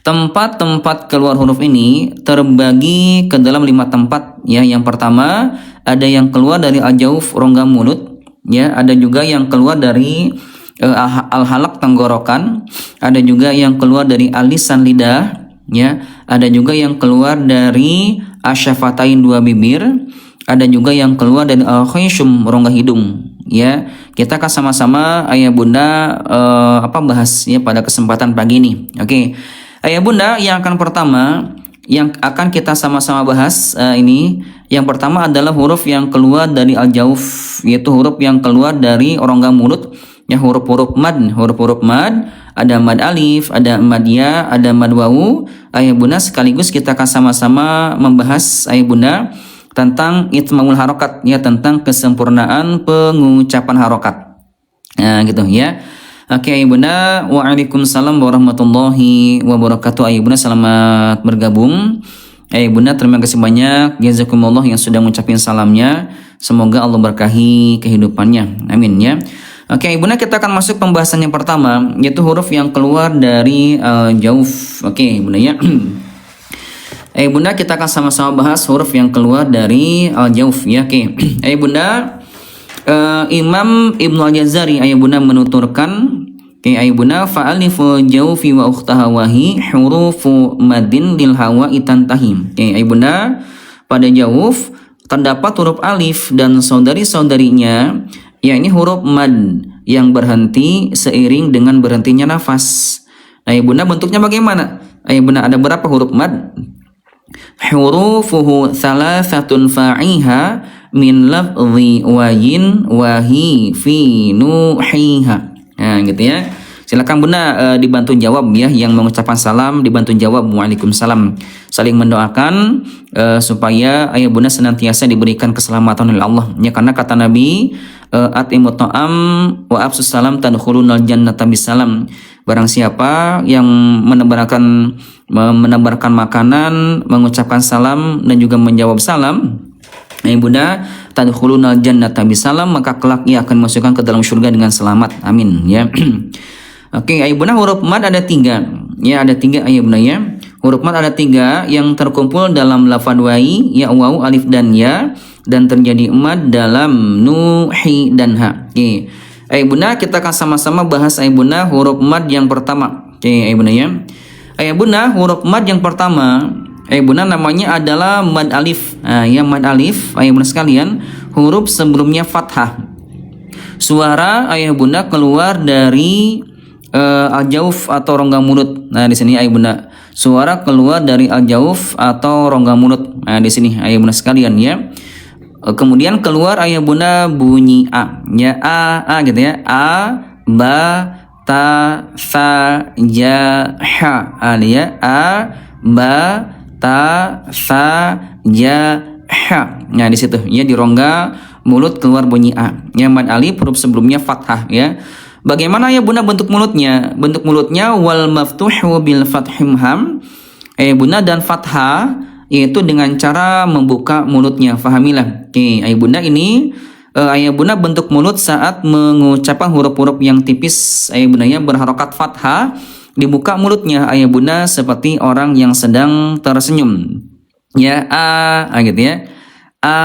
Tempat-tempat keluar huruf ini terbagi ke dalam 5 tempat ya. Yang pertama ada yang keluar dari al-jauf rongga mulut ya, ada juga yang keluar dari al-halaq tenggorokan, ada juga yang keluar dari al-lisan lidah ya, ada juga yang keluar dari asyafatain dua bibir, ada juga yang keluar dari al-khayshum rongga hidung ya. Kita akan sama-sama ayah bunda bahas ya pada kesempatan pagi ini. Oke. Ayah bunda, yang akan pertama yang akan kita sama-sama bahas ini, yang pertama adalah huruf yang keluar dari al-jauf, yaitu huruf yang keluar dari rongga mulut ya, huruf-huruf mad. Huruf-huruf mad, ada mad alif, ada mad ya, ada mad wawu. Ayah bunda, sekaligus kita akan sama-sama membahas ayah bunda tentang itmamul harokat ya, tentang kesempurnaan pengucapan harokat. Nah gitu ya. Oke ayah bunda, waalaikumsalam warahmatullahi wabarakatuh. Ayah bunda selamat bergabung. Ayah bunda terima kasih banyak, jazakumullah yang sudah mengucapkan salamnya. Semoga Allah berkahi kehidupannya, amin ya. Oke ayah bunda, kita akan masuk pembahasan yang pertama, yaitu huruf yang keluar dari jauf. Oke bunda ya. Ayah bunda, kita akan sama-sama bahas huruf yang keluar dari al-jauf ya. Oke ayah bunda, Imam Ibnu Al-Jazari ayah bunda menuturkan, ayah bunda, fa'alifu jaufi wa ukhtaha wahi hurufu madin lil hawa itantahim. Ayah bunda, pada jauf terdapat huruf alif dan saudari-saudarinya, yakni huruf mad yang berhenti seiring dengan berhentinya nafas. Ayah bunda, bentuknya bagaimana? Ayah bunda, ada berapa huruf mad? Hurufuhu thalathatun fa'iha min lafzi wayin wahi fi nuhiha. Nah gitu ya. Silakan bunda dibantu jawab ya, yang mengucapkan salam dibantu jawab waalaikumsalam. Saling mendoakan supaya ayah bunda senantiasa diberikan keselamatan oleh Allah ya, karena kata Nabi, atimut ta'am wa absus salam tadkhulunal jannata bisalam. Barang siapa yang menebarkan makanan, mengucapkan salam dan juga menjawab salam, bunda, tadkhulunal jannata bisalam, maka kelak ia akan masukkan ke dalam surga dengan selamat. Amin ya. Oke, ayah bunda, huruf mad ada 3 ya, ada 3 ayah bunda ya. Huruf mad ada 3 yang terkumpul dalam lafadz wai ya, wawu, alif dan ya, dan terjadi mad dalam nuhi dan ha. Oke. Ayah bunda, kita akan sama-sama bahas ayah bunda huruf mad yang pertama. Oke ayah bunda ya. Ayah bunda, huruf mad yang pertama ayah bunda namanya adalah mad alif. Nah, ya mad alif ayah bunda sekalian, huruf sebelumnya fathah. Suara ayah bunda keluar dari al-jauf atau rongga mulut. Nah di sini ayah bunda, suara keluar dari al-jauf atau rongga mulut. Nah di sini ayah bunda sekalian ya. Kemudian keluar ayah bunda bunyi a ya, a gitu ya, a ba ta sa ja ha. Ya, a ba ta sa ja ha. Nah di situ ya, di rongga mulut keluar bunyi a ya, mad alif huruf sebelumnya fathah ya. Bagaimana ya bunda bentuk mulutnya? Bentuk mulutnya wal maftuhu bil fathim ham ayah bunda, dan fathah yaitu dengan cara membuka mulutnya. Fahamilah. Oke ayah bunda, ini ayah bunda bentuk mulut saat mengucapkan huruf-huruf yang tipis ayah bunda ya, berharokat fathah, dibuka mulutnya ayah bunda seperti orang yang sedang tersenyum ya, a gitu ya, a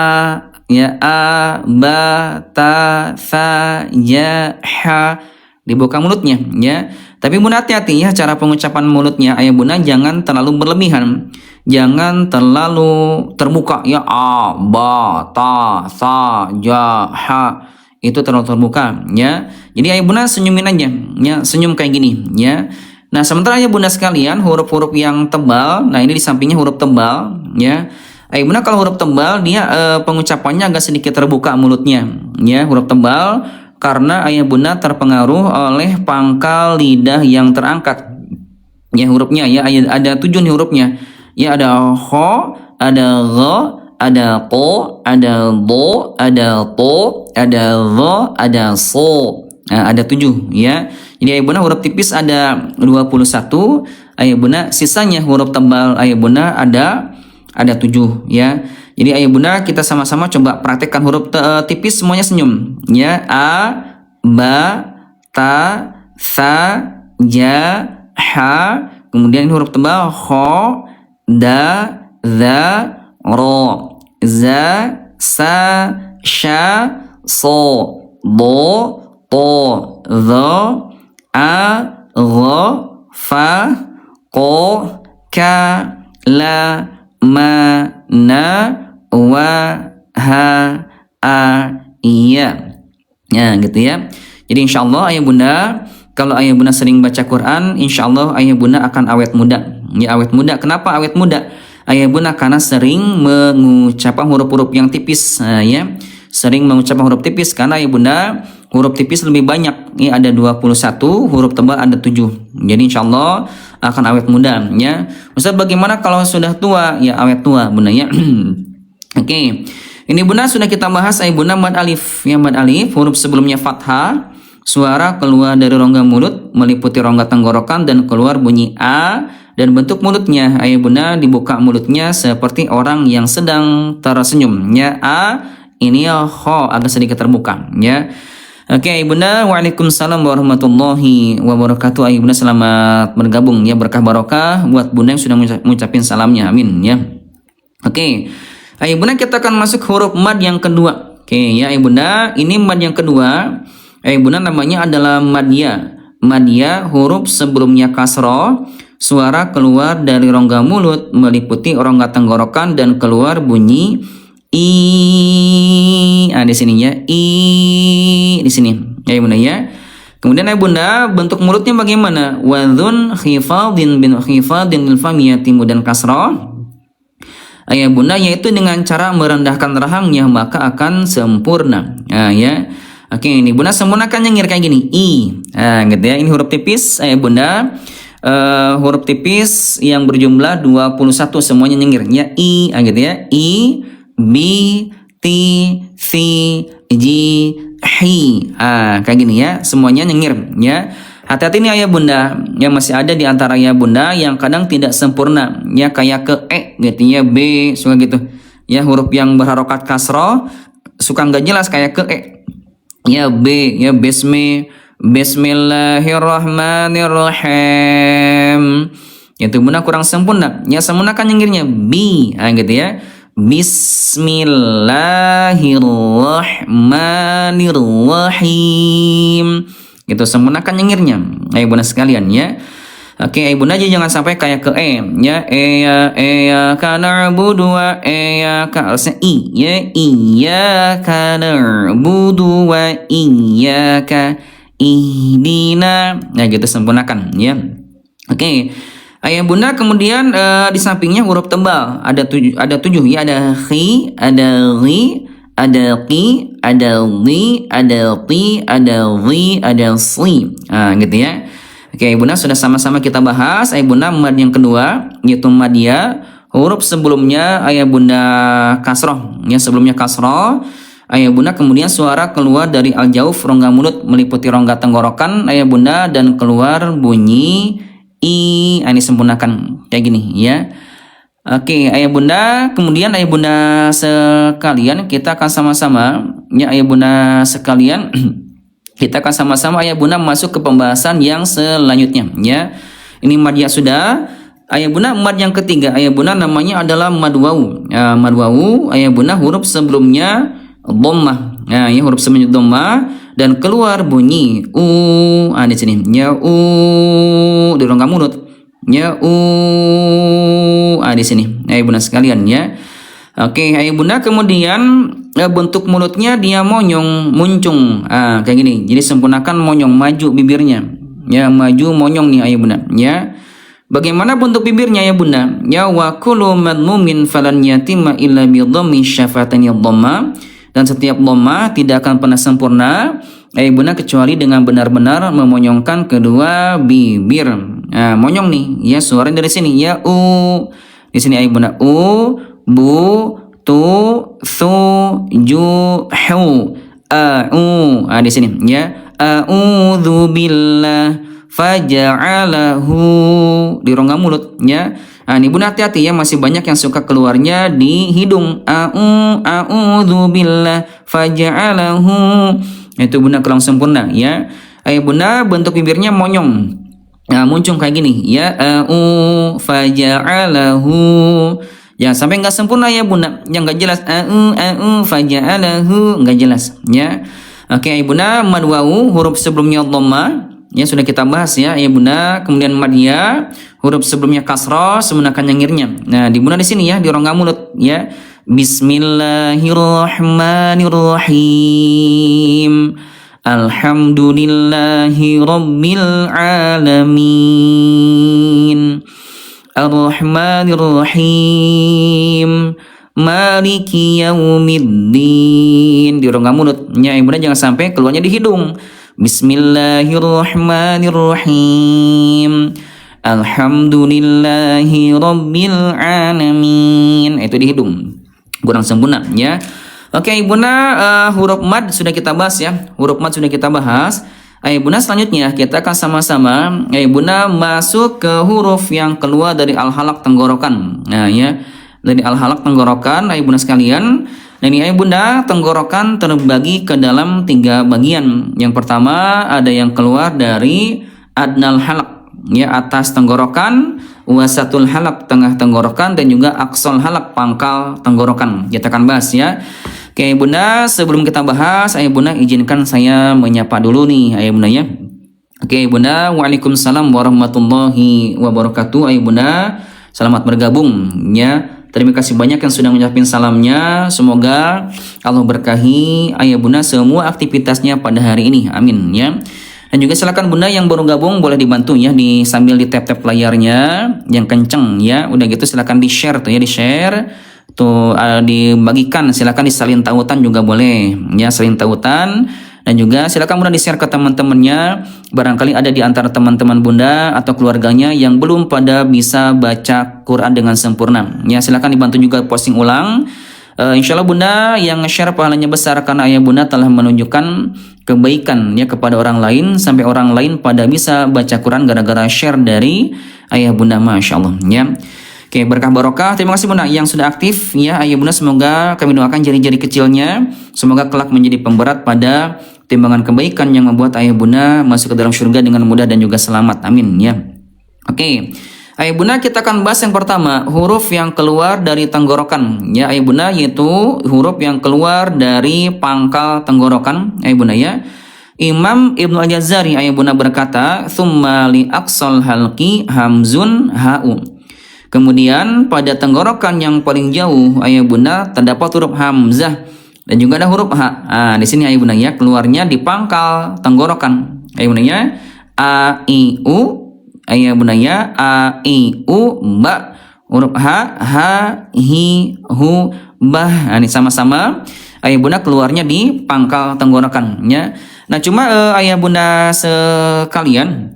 ya, a ba ta sa ja ha, dibuka mulutnya ya. Tapi bunda hati-hati ya, cara pengucapan mulutnya ayah bunda jangan terlalu berlebihan, jangan terlalu terbuka ya, a ba ta sa ja ha, itu terlalu terbuka ya. Jadi ayah bunda senyumin aja ya, senyum kayak gini ya. Nah sementara ayah bunda sekalian, huruf-huruf yang tebal, nah ini di sampingnya huruf tebal ya. Ayah bunda, kalau huruf tebal dia pengucapannya agak sedikit terbuka mulutnya ya, huruf tebal, karena ayah bunda terpengaruh oleh pangkal lidah yang terangkat ya, hurufnya ya. Ada 7 nih hurufnya ya, ada ho, ada gho, ada ko, ada do, ada to, ada zo, ada so. Nah, ada 7 ya. Jadi ayah bunda huruf tipis ada 21 ayah bunda, sisanya huruf tebal ayah bunda ada 7 ya. Jadi ayah bunda, kita sama-sama coba praktekkan huruf tipis semuanya senyum ya. A ba ta sa ja ha, Kemudian ini huruf tebal kha, da, za, ro, za, sa, sha, so, do, to, dho, a, gho, fa, ko, ka, la, ma, na, wa, ha, a, iya. Ya, gitu ya. Jadi insyaallah ayah bunda, kalau ayah bunda sering baca Quran, insyaallah ayah bunda akan awet muda. Ya, awet muda. Kenapa awet muda? Ayah bunda karena sering mengucapkan huruf-huruf yang tipis, ya. Sering mengucapkan huruf tipis karena ayah bunda huruf tipis lebih banyak. Ini ada 21, huruf tebal ada 7. Jadi insyaallah akan awet muda, ya. Ustaz, bagaimana kalau sudah tua? Ya, awet tua bunda ya. Oke. Ini bunda sudah kita bahas ayah bunda mad alif. Ya, mad alif huruf sebelumnya fathah, suara keluar dari rongga mulut meliputi rongga tenggorokan dan keluar bunyi a, dan bentuk mulutnya ayah bunda dibuka mulutnya seperti orang yang sedang tersenyum. Ya, a ini ya kho agak sedikit terbuka, ya. Oke, ayah bunda, waalaikumsalam warahmatullahi wabarakatuh. Ayah bunda selamat bergabung, ya, berkah barokah buat bunda yang sudah mengucapin salamnya, amin, ya. Oke, ayah bunda kita akan masuk huruf mad yang kedua. Oke, ya ayah bunda, ini mad yang kedua. Ayah bunda namanya adalah madya. Madya huruf sebelumnya kasroh, suara keluar dari rongga mulut meliputi rongga tenggorokan dan keluar bunyi i. Di sini ya, i di sini. Ya bunda ya. Kemudian ayah bunda bentuk mulutnya bagaimana? Wadhun khifadin bin khifadin lil famiyati mudan kasroh. Ayah bunda yaitu dengan cara merendahkan rahangnya maka akan sempurna. Nah, ya. Oke, ini bunda sempurnakan nyengir kayak gini. I. Nah, gitu ya. Ini huruf tipis ayah bunda. Huruf tipis yang berjumlah 21 semuanya nyengir. Ya, I, gitu ya. I, B, T, C, G, Hi. Kayak gini ya. Semuanya nyengir, ya. Hati-hati nih ayah bunda, yang masih ada di antara ayah bunda yang kadang tidak sempurna, ya, kayak ke gitu ya, B suka gitu, ya, huruf yang berharokat kasroh suka nggak jelas kayak ke ya, B, ya, Bismillahirrahmanirrahim, itu bunda kurang sempurna, ya, sempurnakan nyengirnya B, gitu ya, Bismillahirrahmanirrahim. Gitu, sempurnakan nyengirnya ayah bunda sekalian, ya. Oke, ayah bunda aja jangan sampai kayak ke ya, iyyaka na'budu wa iyyaka, harusnya i, ya, iyyaka na'budu wa iyyaka ihdina. Nah, gitu sempurnakan, ya. Oke, ayah bunda kemudian di sampingnya huruf tebal ada 7, ya, ada khi, ada ri, ada qi, ada li, ada ti, ada ri, ada si. Gitu ya. Oke, ayah bunda sudah sama-sama kita bahas ayah bunda mad yang kedua yaitu madya. Huruf sebelumnya ayah bunda kasroh, ya, sebelumnya kasroh. Ayah bunda kemudian suara keluar dari al-jauf rongga mulut meliputi rongga tenggorokan ayah bunda dan keluar bunyi i. Ini sempurnakan kayak gini, ya. Oke, ayah bunda, kemudian ayah bunda sekalian kita akan sama-sama, ya, ayah bunda sekalian kita akan sama-sama ayah bunda masuk ke pembahasan yang selanjutnya, ya. Ini madya sudah. Ayah bunda mad yang ketiga ayah bunda namanya adalah mad wawu. Mad wawu ayah bunda huruf sebelumnya dhammah. Ya, huruf sebelumnya dhammah dan keluar bunyi u. Di sini, ya, u di rongga mulut. Ya, di sini ayah bunda sekalian, ya. Oke, ayah bunda kemudian bentuk mulutnya dia monyong muncung, kayak gini. Jadi sempurnakan monyong, maju bibirnya, ya, maju monyong nih ayah bunda, ya. Bagaimana bentuk bibirnya ayah bunda? Ya, wa kullu madmumin falan yatima illa bi dhammi syafatani dhamma, dan setiap dhamma tidak akan pernah sempurna ayah bunda kecuali dengan benar-benar memonyongkan kedua bibir. Monyong nih, ya, suara dari sini, ya, u. Di sini ayah bunda u, bu, tu, thu, ju, hu, u. Di sini, ya, a'udzu billah faja'alahu di rongga mulut, ya. Ini bunda hati-hati, ya, masih banyak yang suka keluarnya di hidung. A'udzu billah faja'alahu. Itu bunda kurang sempurna, ya. Ayah bunda bentuk bibirnya monyong. Nah, muncul kayak gini, ya faja'alahu. Ya, sampai nggak sempurna ya Bunda, yang nggak jelas faja'alahu, nggak jelas ya. Oke, Bunda, mad wawu huruf sebelumnya dhamma, ya sudah kita bahas ya, Bunda. Kemudian mad ya, huruf sebelumnya kasrah menggunakan nyengirnya. Nah, di Bunda di sini ya, di rongga mulut ya. Bismillahirrahmanirrahim. Alhamdulillahi rabbil alamin. Ar-Rahmanir-Rahim. Maliki yaumiddin. Di rongga mulutnya Bunda, jangan sampai keluarnya di hidung. Bismillahirrahmanirrahim. Alhamdulillahi rabbil alamin. Itu di hidung, kurang sempurna ya. Oke, Bunda, huruf mad sudah kita bahas ya. Huruf mad sudah kita bahas. Bunda, selanjutnya kita akan sama-sama Bunda masuk ke huruf yang keluar dari al-halaq tenggorokan. Nah ya, dari al-halaq tenggorokan Bunda sekalian. Nah, ini Bunda, tenggorokan terbagi ke dalam 3 bagian. Yang pertama ada yang keluar dari adnal halaq, ya, atas tenggorokan, wasatul halaq, tengah tenggorokan, dan juga aqsal halaq, pangkal tenggorokan. Kita akan bahas ya. Oke Bunda, sebelum kita bahas, Bunda izinkan saya menyapa dulu nih Bunda ya. Oke Bunda, waalaikumsalam warahmatullahi wabarakatuh. Bunda, selamat bergabung ya. Terima kasih banyak yang sudah mengucapkan salamnya. Semoga Allah berkahi Bunda semua aktivitasnya pada hari ini. Amin ya. Dan juga silakan Bunda yang baru gabung boleh dibantu ya, sambil di tap-tap layarnya yang kenceng ya. Udah gitu silakan di-share tuh ya, di-share tuh, dibagikan, silakan disalin tautan juga boleh ya, salin tautan. Dan juga silakan Bunda di-share ke teman-temannya, barangkali ada di antara teman-teman Bunda atau keluarganya yang belum pada bisa baca Quran dengan sempurna ya. Silakan dibantu juga posting ulang. Insya Allah Bunda yang nge-share pahalanya besar, karena Bunda telah menunjukkan kebaikan ya kepada orang lain, sampai orang lain pada bisa baca Quran gara-gara share dari Ayah Bunda, Masya Allah ya. Oke, berkah barokah. Terima kasih Bunda yang sudah aktif ya Bunda. Semoga kami doakan jari-jari kecilnya, semoga kelak menjadi pemberat pada timbangan kebaikan yang membuat Bunda masuk ke dalam surga dengan mudah dan juga selamat. Amin ya. Oke, Bunda, kita akan bahas yang pertama, huruf yang keluar dari tenggorokan ya Bunda, yaitu huruf yang keluar dari pangkal tenggorokan Bunda ya. Imam Ibnu Al-Jazari Bunda berkata, "Tsumma li aqsal halqi hamzun ha'u." Kemudian pada tenggorokan yang paling jauh Bunda terdapat huruf hamzah dan juga ada huruf ha. Nah, di sini Bunda ya, keluarnya di pangkal tenggorokan Bunda ya. A I U Bunda ya, a I U ba. Huruf ha hi hu bah. Nah, ini sama-sama Bunda keluarnya di pangkal tenggorokan ya. Nah, cuma Bunda sekalian,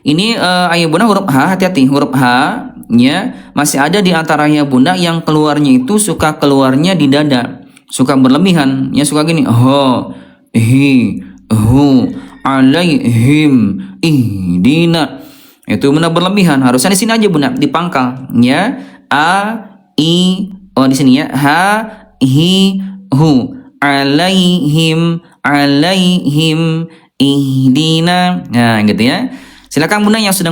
ini Bunda huruf ha, hati-hati, huruf ha ya, masih ada di antara Bunda yang keluarnya itu suka keluarnya di dada, suka berlebihan ya, suka gini, ho hi hu alaihim ihdina. Itu Bunda berlebihan, harusnya di sini aja Bunda, di pangkal ya. A I di sini ya, ha hi hu alaihim ihdina. Nah, gitu ya. Silakan Bunda yang sudah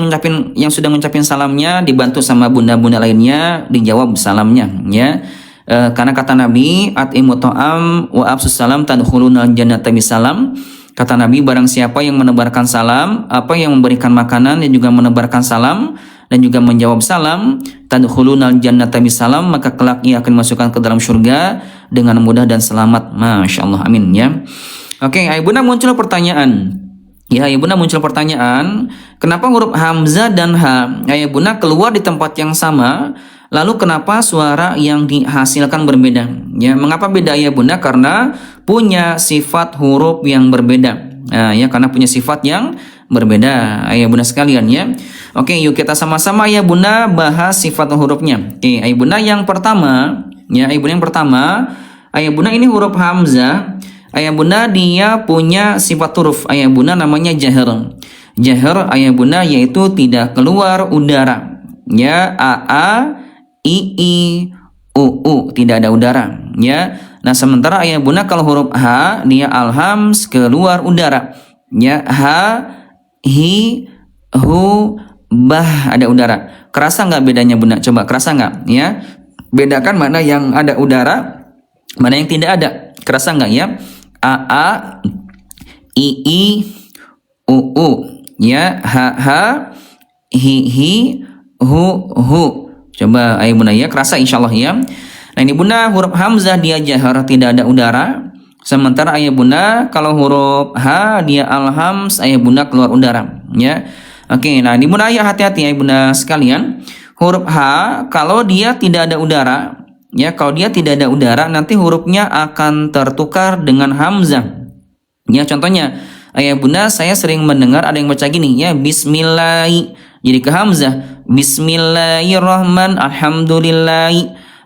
ngucapin salamnya dibantu sama bunda-bunda lainnya dijawab salamnya ya. Karena kata Nabi, at'imu ta'am wa absus salam tadkhulunal jannata bisalam. Kata Nabi, barang siapa yang menebarkan salam, yang memberikan makanan dan juga menebarkan salam dan juga menjawab salam, tadkhulunal jannata bisalam, maka kelak ia akan masukkan ke dalam surga dengan mudah dan selamat. Masya Allah, amin ya. Oke, Bunda muncul pertanyaan. Ya, Bunda muncul pertanyaan, kenapa huruf hamzah dan ha Bunda keluar di tempat yang sama, lalu kenapa suara yang dihasilkan berbeda? Ya, mengapa beda Bunda? Karena punya sifat huruf yang berbeda. Nah, ya, karena punya sifat yang berbeda Bunda sekalian ya. Oke, yuk kita sama-sama Bunda bahas sifat hurufnya. Oke, Bunda yang pertama, ya Bunda yang pertama, Bunda ini huruf hamzah. Bunda dia punya sifat huruf Bunda namanya jahar. Jahar Bunda yaitu tidak keluar udara. Ya, a i u tidak ada udara ya. Nah, sementara Bunda kalau huruf ha dia alhams keluar udara. Ya, ha hi hu, bah ada udara. Kerasa nggak bedanya bunda? Coba kerasa nggak? Ya, bedakan mana yang ada udara, mana yang tidak ada. Kerasa nggak ya? A, i, u, ya, ha, hi, hu. Coba ayo bunda ya, kerasa insyaallah ya. Nah ini bunda huruf hamzah dia jahar tidak ada udara. Sementara ayah bunda kalau huruf ha dia alhams ayah bunda keluar udara ya. Oke, nah ini bunda ayah hati-hati ayah bunda sekalian. Huruf ha kalau dia tidak ada udara ya, kalau dia tidak ada udara nanti hurufnya akan tertukar dengan hamzah. Ya contohnya ayah bunda saya sering mendengar ada yang baca gini ya, bismillah jadi ke hamzah, bismillahirrahman alhamdulillah.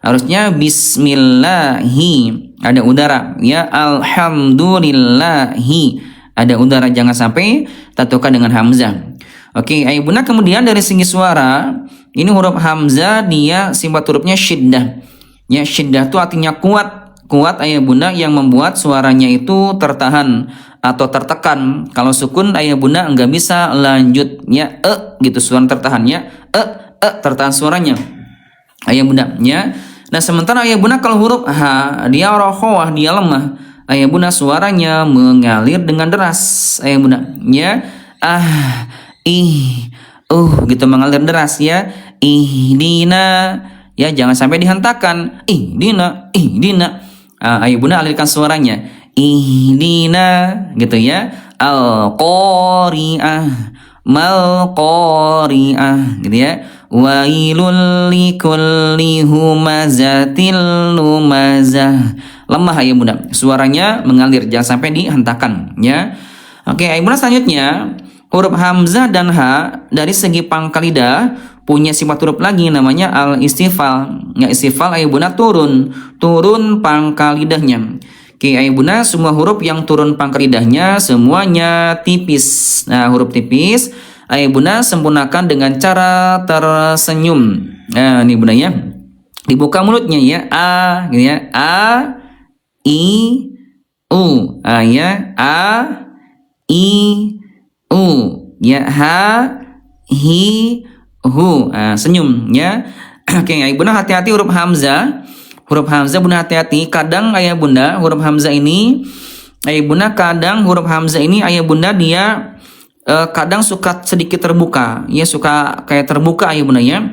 Harusnya bismillahi ada udara ya, alhamdulillahi ada udara, jangan sampai tatukan dengan hamzah. Oke, ayo bunda kemudian dari segi suara ini huruf hamzah dia sifat hurufnya syiddah. Ya syiddah itu artinya kuat ayah bunda yang membuat suaranya itu tertahan atau tertekan. Kalau sukun ayah bunda enggak bisa lanjut ya gitu, suara tertahannya tertahan suaranya ayah bunda ya. Nah sementara ayah bunda kalau huruf ha dia rokhawah dia lemah ayah bunda suaranya mengalir dengan deras ayah bunda ya, gitu mengalir deras ya, ihdina ya jangan sampai dihentakkan ihdina. Ayah bunda alirkan suaranya ihdina gitu ya, al-qari'ah mal-qari'ah gitu ya, wailul likulli humazatil lumazah. Lemah ayah bunda suaranya mengalir, jangan sampai dihentakkan ya. Oke ayah bunda selanjutnya huruf hamzah dan ha dari segi pangkal lidah punya sifat huruf lagi namanya al-istifal ya. Istifal ayah bunda turun pangkal lidahnya. Oke ayah bunda semua huruf yang turun pangkal lidahnya semuanya tipis. Nah huruf tipis ayah bunda sempurnakan dengan cara tersenyum. Nah ini bunda ya, dibuka mulutnya ya, gitu ya, i, u, ya, i, u, ya, ha, hi, hu, senyum ya. Oke ayah bunda hati-hati huruf hamzah bunda hati-hati. Kadang ayah bunda huruf hamzah ini ayah bunda ayah bunda dia kadang suka sedikit terbuka ya, suka kayak terbuka ayah bunda ya,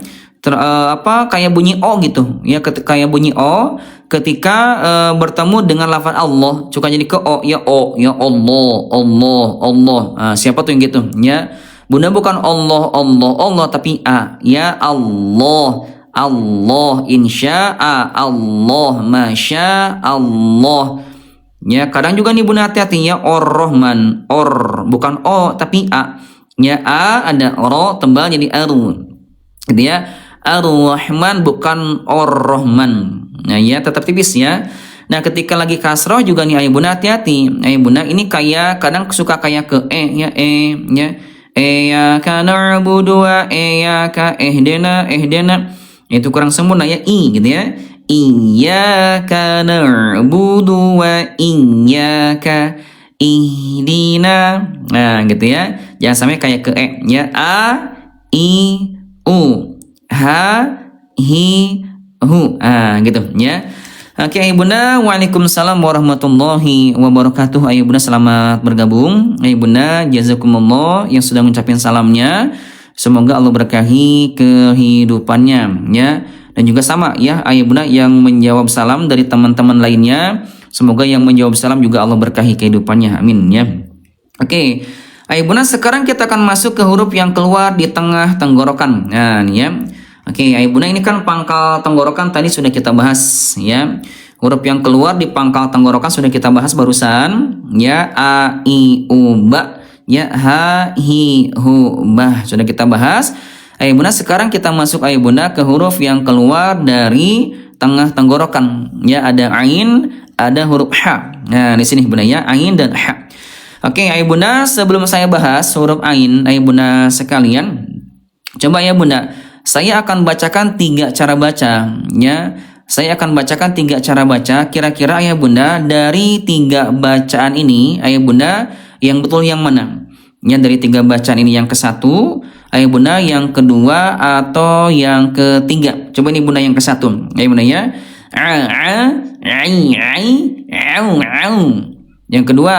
kayak bunyi o gitu ya, kayak bunyi o ketika bertemu dengan lafaz Allah suka jadi ke o ya Allah. Siapa tuh yang gitu ya bunda, bukan Allah tapi a ya, Allah insya'a Allah masya Allah ya. Kadang juga nih bunda hati-hati ya, or-rahman bukan o tapi a ya, a ada ro tebal jadi aru gitu ya, ar-rahman bukan or-rahman. Nah ya tetap tipis ya. Nah ketika lagi kasroh juga nih ayah bunda hati-hati ayah bunda, ini kayak kadang suka kayak ke ya ya kana na'budu wa iyyaka ihdina itu kurang sempurna ya, i gitu ya, iyyaka na'budu wa iyyaka ihdina. Nah gitu ya, jangan sampai kayak ke ya, a, i, u, ha, hi, hu, gitu ya. Oke ayah bunda, waalaikumsalam warahmatullahi wabarakatuh. Ayah bunda selamat bergabung. Ayah bunda jazakumullah yang sudah mengucapkan salamnya, semoga Allah berkahi kehidupannya ya. Dan juga sama ya ayah bunda yang menjawab salam dari teman-teman lainnya, semoga yang menjawab salam juga Allah berkahi kehidupannya, amin ya. Oke ayah bunda sekarang kita akan masuk ke huruf yang keluar di tengah tenggorokan. Nah nih ya. Oke ayah bunda ini kan pangkal tenggorokan tadi sudah kita bahas ya. Huruf yang keluar di pangkal tenggorokan sudah kita bahas barusan ya, a, i, u, ba ya, ha, hi, hu, bah sudah kita bahas. Ayah bunda sekarang kita masuk ayah bunda ke huruf yang keluar dari tengah tenggorokan ya, ada ain, ada huruf ha. Nah di sini bunda ya, ain dan ha. Oke ayah bunda sebelum saya bahas huruf ain ayah bunda sekalian, coba ayah bunda saya akan bacakan 3 cara baca ya. Saya akan bacakan 3 cara baca. Kira-kira ayah bunda dari 3 bacaan ini ayah bunda yang betul yang mana? Ya, dari 3 bacaan ini yang ke satu, ayah bunda, yang kedua atau yang ketiga? Coba ini bunda yang ke satu, ayah bunda ya. Yang kedua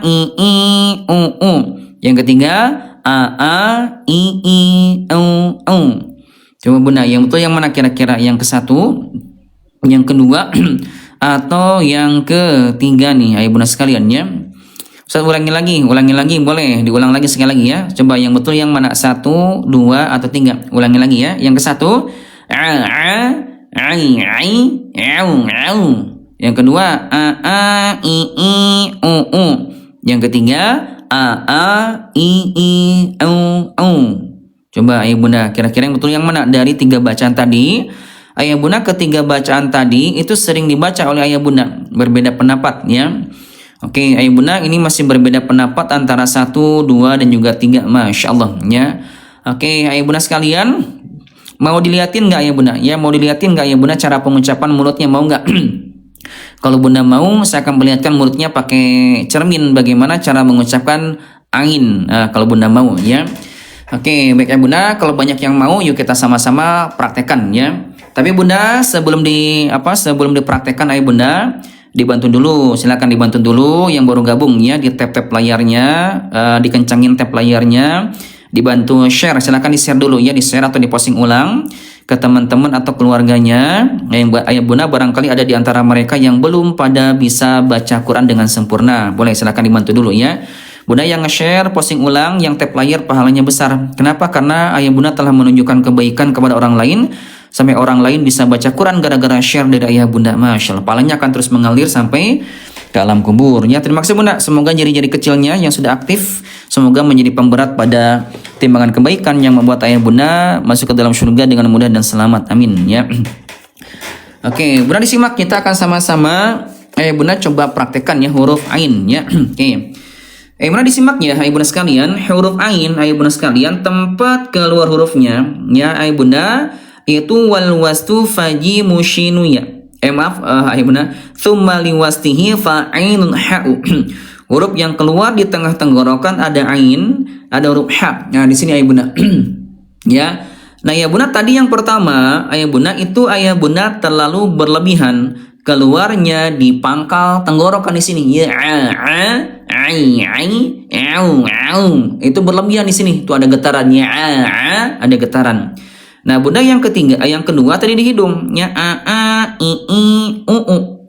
i u. Yang ketiga i u. Coba bunda, yang betul yang mana kira-kira? Yang ke satu, yang kedua atau yang ketiga nih ayah bunda sekalian ya. Ustaz ulangi lagi, boleh diulang lagi sekali lagi ya. Coba yang betul yang mana? 1, 2 atau 3? Ulangi lagi ya. Yang ke satu yang kedua i u. Yang ketiga i u. Coba ayah bunda, kira-kira yang betul yang mana dari 3 bacaan tadi? Ayah bunda, ketiga bacaan tadi itu sering dibaca oleh ayah bunda, berbeda pendapat ya. Oke, ayah bunda, ini masih berbeda pendapat antara 1, 2 dan juga 3. Masya Allah ya. Oke, ayah bunda sekalian, mau dilihatin nggak ayah bunda? Ya, mau dilihatin nggak ayah bunda cara pengucapan mulutnya, mau nggak? Kalau bunda mau, saya akan perlihatkan mulutnya pakai cermin bagaimana cara mengucapkan ain. Kalau bunda mau ya. Oke, baik ayah bunda, kalau banyak yang mau, yuk kita sama-sama praktekkan ya. Tapi bunda, sebelum dipraktekkan ayah bunda, dibantu dulu, silakan dibantu dulu yang baru gabung ya, di tap layarnya, dikencangin tap layarnya, dibantu share, silakan di-share dulu ya, di-share atau di-posting ulang ke teman-teman atau keluarganya. Yang ayah bunda barangkali ada di antara mereka yang belum pada bisa baca Quran dengan sempurna. Boleh silakan dibantu dulu ya. Bunda yang nge-share, posting ulang, yang tap layar pahalanya besar. Kenapa? Karena ayah bunda telah menunjukkan kebaikan kepada orang lain, sampai orang lain bisa baca Quran gara-gara share dari ayah bunda. Masya Allah, pahalanya akan terus mengalir sampai ke alam kubur ya. Terima kasih bunda, semoga jari-jari kecilnya yang sudah aktif semoga menjadi pemberat pada timbangan kebaikan yang membuat ayah bunda masuk ke dalam surga dengan mudah dan selamat, amin ya. Oke bunda, disimak, kita akan sama-sama ayah bunda coba praktekkan ya huruf ain ya. Oke, ayah bunda disimak ya ayah bunda sekalian, huruf ain ayah bunda sekalian, tempat keluar hurufnya ya ayah bunda itu wal wastu faji mushinu ya. Maaf ayah bunda, tsumma liwastihi fa'inun ha'u. Huruf yang keluar di tengah tenggorokan ada ain, ada huruf ha. Nah, di sini ayah bunda. Ya. Nah, ayah bunda tadi yang pertama, ayah bunda itu ayah bunda terlalu berlebihan keluarnya di pangkal tenggorokan di sini. Ya itu berlebihan di sini. Itu ada getaran ya, ada getaran. Nah, bunda yang ketiga, yang kedua tadi di hidung ya i u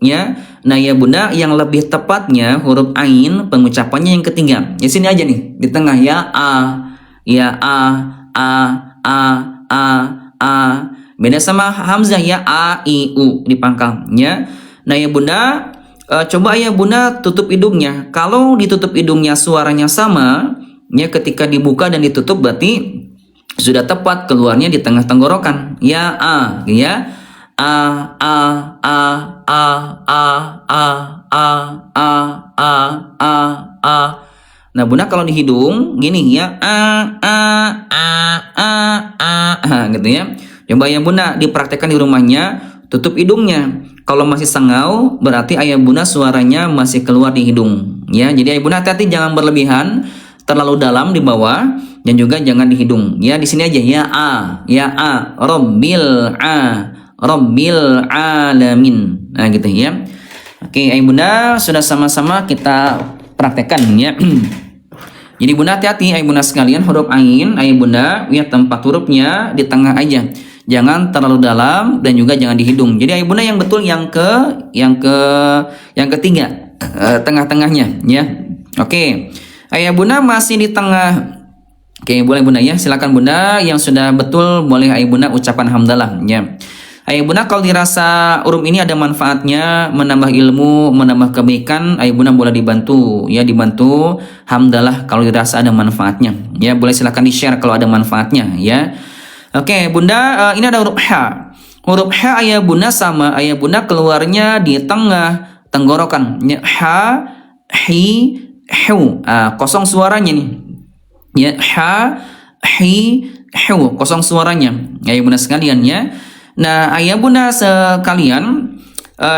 ya. Nah, ya bunda yang lebih tepatnya huruf ain pengucapannya yang ketiga. Ya sini aja nih, di tengah ya ya beda sama hamzah ya a i u di pangkal ya. Nah, ya bunda coba ya bunda tutup hidungnya. Kalau ditutup hidungnya suaranya sama ya, ketika dibuka dan ditutup berarti sudah tepat keluarnya di tengah tenggorokan ya ya Nah bunda kalau di hidung gini ya gitu ya. Coba ya bunda dipraktekkan di rumahnya, tutup hidungnya. Kalau masih sengau berarti ayah bunda suaranya masih keluar di hidung ya. Jadi ayah bunda hati-hati jangan berlebihan, terlalu dalam di bawah, dan juga jangan di hidung ya. Di sini aja ya rabbil alamin. Nah gitu ya. Oke ayah bunda sudah sama-sama kita praktekkan ya. Jadi bunda hati-hati ayah bunda sekalian, huruf ain ayah bunda ya tempat hurufnya di tengah aja, jangan terlalu dalam dan juga jangan di hidung. Jadi ayah bunda yang betul yang ketiga, tengah-tengahnya ya. Oke ayah bunda masih di tengah. Oke boleh bunda ya, silakan bunda yang sudah betul boleh ayah bunda ucapan hamdalah ya. Ayah bunda kalau dirasa huruf ini ada manfaatnya, menambah ilmu, menambah kebaikan, ayah bunda boleh dibantu ya, dibantu hamdalah kalau dirasa ada manfaatnya ya. Boleh silakan di-share kalau ada manfaatnya ya. Oke bunda, ini ada huruf ha. Huruf ha ayah bunda sama, ayah bunda keluarnya di tengah tenggorokan ya. Ha, hi, hu. Kosong suaranya nih ya, ha, hi, hu, kosong suaranya ayah bunda sekalian ya. Nah ayah bunda sekalian,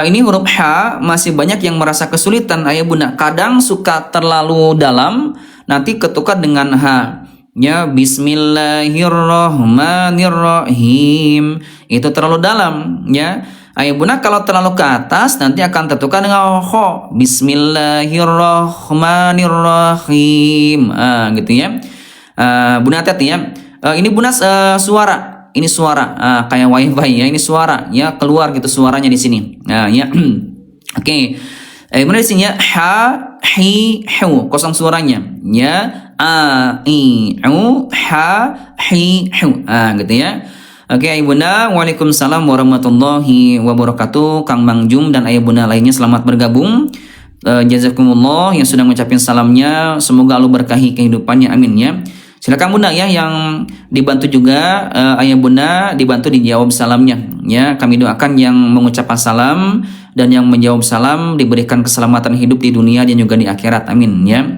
ini huruf ha masih banyak yang merasa kesulitan ayah bunda, kadang suka terlalu dalam nanti ketukar dengan ha. Ya, Bismillahirrahmanirrahim. Itu terlalu dalam, ya. Ayah bunda kalau terlalu ke atas nanti akan tertukar dengan kho. Bismillahirrahmanirrahim. Gitu ya. Bunda hati-hati ya. Ini bunda suara. Ini suara. Kayak wifi ya. Ini suara ya, keluar gitu suaranya di sini. Ya. Oke. Bunda di sini ya. Ha, hi, hu. Kosong suaranya. Ya. A, i, u, ha, hi, hu. Gitu ya. Oke, ayah bunda, waalaikumsalam warahmatullahi wabarakatuh. Kang Mangjum dan ayah bunda lainnya selamat bergabung. Jazakumullah yang sudah mengucapkan salamnya. Semoga Allah berkahi kehidupannya, amin ya. Silakan bunda ya, yang dibantu juga ayah bunda dibantu dijawab salamnya ya. Kami doakan yang mengucapkan salam dan yang menjawab salam diberikan keselamatan hidup di dunia dan juga di akhirat, amin ya.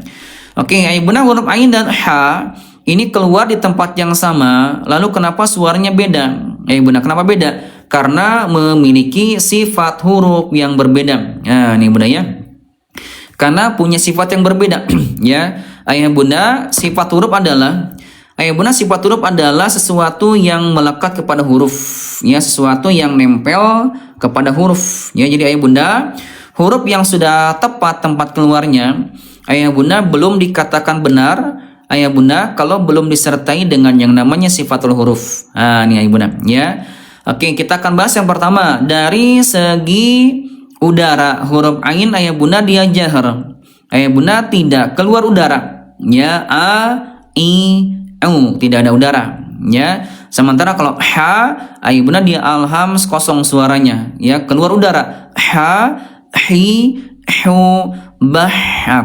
Oke, ayah bunda, huruf ain dan ha ini keluar di tempat yang sama, lalu kenapa suaranya beda? Bunda, kenapa beda? Karena memiliki sifat huruf yang berbeda. Nah, ini bunda ya. Karena punya sifat yang berbeda, ya. Ayah bunda, sifat huruf adalah sesuatu yang melekat kepada huruf, ya, sesuatu yang nempel kepada huruf. Ya, jadi ayah bunda, huruf yang sudah tepat tempat keluarnya, ayah bunda belum dikatakan benar. Ayah bunda kalau belum disertai dengan yang namanya sifatul huruf. Ini ayah bunda ya. Oke, kita akan bahas yang pertama dari segi udara. Huruf ain ayah bunda dia jahar. Ayah bunda tidak keluar udara. Ya, a, i, u, tidak ada udara. Ya. Sementara kalau ha, ayah bunda dia alhams kosong suaranya. Ya, keluar udara. Ha, hi, hu, bah,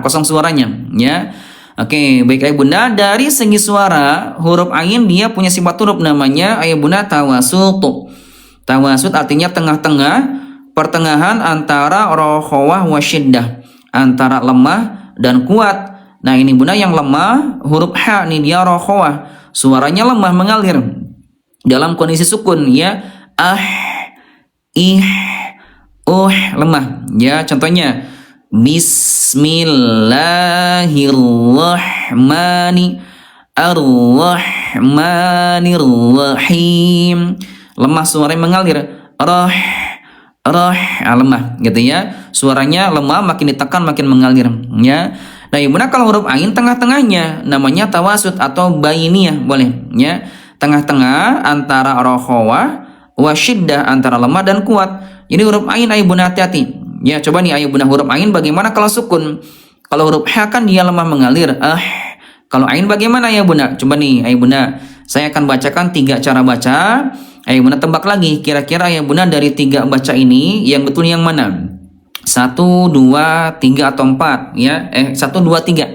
kosong suaranya. Ya. Oke, baik ayah bunda, dari segi suara huruf ain dia punya sifat huruf namanya ayah bunda tawasut. Tawasut artinya tengah-tengah, pertengahan antara rokhawah wa syiddah, antara lemah dan kuat. Nah, ini bunda yang lemah huruf ha nih dia rokhawah, suaranya lemah mengalir dalam kondisi sukun ya. Ih, lemah ya. Contohnya Bismillahirrahmanirrahim. Lemah suaranya mengalir. Lemah gitu ya. Suaranya lemah, makin ditekan makin mengalir ya. Nah, bunda kalau huruf ain tengah-tengahnya namanya tawasud atau bainiyah boleh ya. Tengah-tengah antara rokhawah wa syiddah, antara lemah dan kuat. Jadi huruf ain ayah bunda hati-hati. Ya, coba nih ayah bunda huruf ain bagaimana kalau sukun? Kalau huruf ha kan dia lemah mengalir. Kalau ain bagaimana ayah bunda? Coba nih ayah bunda, saya akan bacakan 3 cara baca. Ayah bunda tebak lagi, kira-kira ayah bunda dari 3 baca ini yang betul yang mana? 1, 2, 3 atau 4 ya. 1, 2, 3.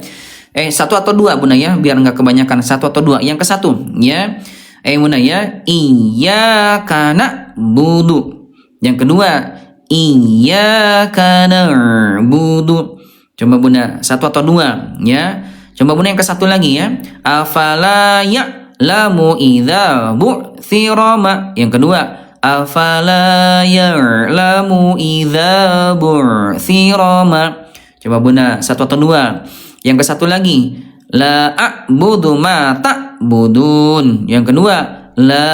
1 atau 2 bunda ya, biar nggak kebanyakan. 1 atau 2. Yang ke 1 ya. Bunda ya, iyyaka na'budu. Yang kedua, iyyaka na'budu. Coba bunda 1 atau 2 ya. Coba bunda yang ke 1 lagi ya. Afala ya'lamu idza bu'thira ma. Yang kedua, afala ya'lamu idza bu'thira ma. Coba bunda 1 atau 2. Yang ke 1 lagi, la a'budu ma ta'budun. Yang kedua, la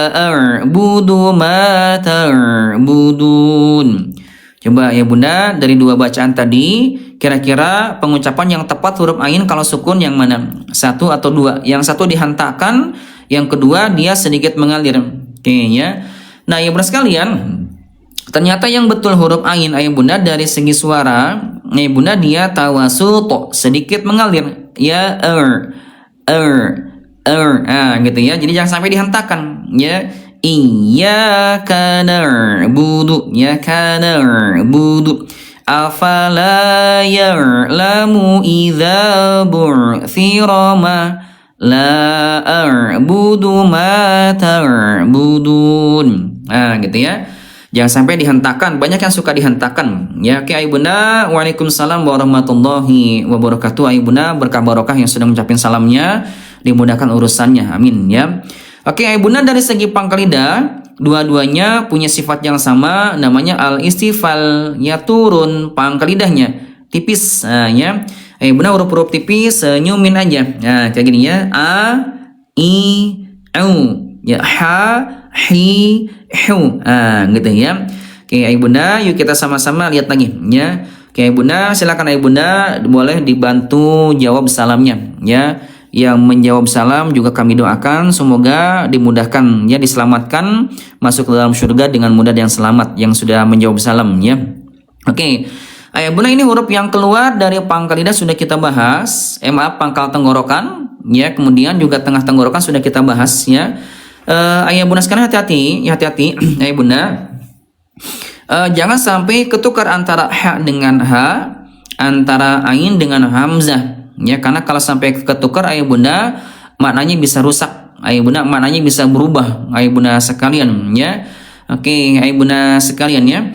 a'budu ma ta'budun. Coba ya bunda, dari 2 bacaan tadi, kira-kira pengucapan yang tepat huruf ain kalau sukun yang mana? 1 atau 2? Yang 1 dihantakan, yang kedua dia sedikit mengalir. Oke ya. Nah ya bunda sekalian, ternyata yang betul huruf ain ayah bunda dari segi suara, ayah bunda dia tawasut, sedikit mengalir. Ya gitu ya. Jadi jangan sampai dihantakan ya. Iyyaka na'budu, ya na'budu. Afala ya'lamu idza bu'thira ma la a'budu ma ta'budun. Gitu ya. Jangan sampai dihantakan. Banyak yang suka dihantakan ya. Oke ayah bunda, waalaikumsalam warahmatullahi wabarakatuh. Ayah bunda berkah barokah yang sudah mengucapkan salamnya, dimudahkan urusannya, amin ya. Oke ayah bunda, dari segi pangkal lidah dua-duanya punya sifat yang sama namanya al-istifal, ya turun pangkal lidahnya tipis ya. Bunda huruf-huruf tipis senyumin aja. Nah, kayak gini ya. A, I, U. Ya, ha, hi, hu. Ah, gitu ya. Oke, Ayah Bunda, yuk kita sama-sama lihat lagi ya. Oke, Ayah Bunda, silakan Ayah Bunda boleh dibantu jawab salamnya ya. Yang menjawab salam juga kami doakan semoga dimudahkan ya, diselamatkan masuk ke dalam surga dengan mudah dan selamat yang sudah menjawab salam ya. Oke. Ayah Bunda, ini huruf yang keluar dari pangkal lidah sudah kita bahas. Maaf, pangkal tenggorokan ya, kemudian juga tengah tenggorokan sudah kita bahas ya. Ayah Bunda sekarang hati-hati, Ayah Bunda. Jangan sampai ketukar antara ha dengan ha, antara ain dengan hamzah ya, karena kalau sampai ketukar Ayah Bunda maknanya bisa rusak. Ayah Bunda maknanya bisa berubah Ayah Bunda sekalian ya. Oke, Ayah Bunda sekalian ya.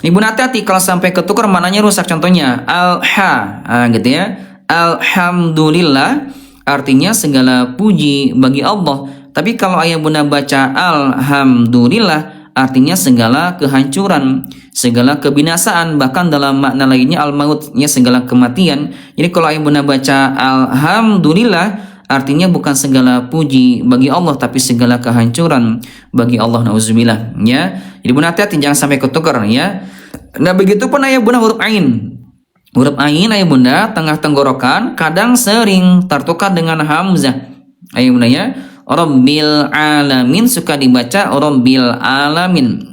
Ibu hati-hati kalau sampai ketukar maknanya rusak. Contohnya al-ha, gitu ya. Alhamdulillah artinya segala puji bagi Allah. Tapi kalau Ayah Bunda baca alhamdulillah artinya segala kehancuran, segala kebinasaan, bahkan dalam makna lainnya al-mautnya segala kematian. Jadi kalau Ayah Bunda baca alhamdulillah artinya bukan segala puji bagi Allah tapi segala kehancuran bagi Allah, nauzubillah ya. Jadi Bunda hati-hati jangan sampai ketukar ya. Nah, begitu pun Ayah Bunda huruf ain. Huruf ain Ayah Bunda tengah tenggorokan kadang sering tertukar dengan hamzah. Ayah Bunda ya. Rabbil alamin suka dibaca Rabbil alamin.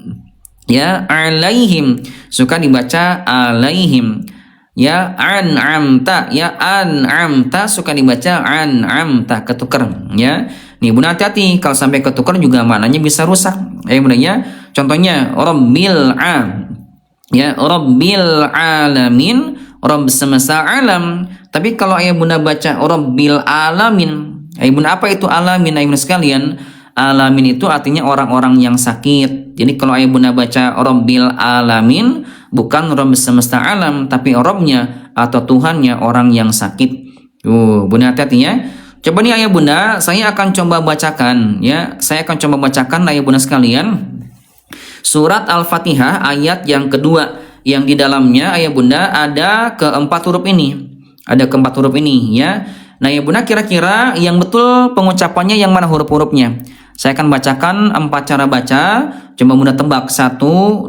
Ya, alaihim suka dibaca alaihim. Ya, an'amta, ya an'amta suka dibaca an'amta, ketukar ya. Nih Bunda hati-hati kalau sampai ketukar juga maknanya bisa rusak. Ayah Bunda ya. Contohnya Rabbil ya, Rabbil alamin, Rabb semesta alam. Tapi kalau Ayah Bunda baca Rabbil alamin, Ayah Bunda apa itu alamin Ayah Bunda sekalian? Alamin itu artinya orang-orang yang sakit. Jadi kalau Ayah Bunda baca Rabbil alamin bukan Rabb semesta alam, tapi Rabbnya atau Tuhannya orang yang sakit. Bunda hati-hati ya. Coba nih Ayah Bunda, saya akan coba bacakan ya. Saya akan coba bacakan Ayah Bunda sekalian surat Al-Fatihah ayat yang kedua, yang di dalamnya Ayah Bunda ada keempat huruf ini. Ada keempat huruf ini ya. Nah Ayah Bunda kira-kira yang betul pengucapannya yang mana huruf-hurufnya? Saya akan bacakan 4 cara baca. Coba Bunda tebak 1, 2,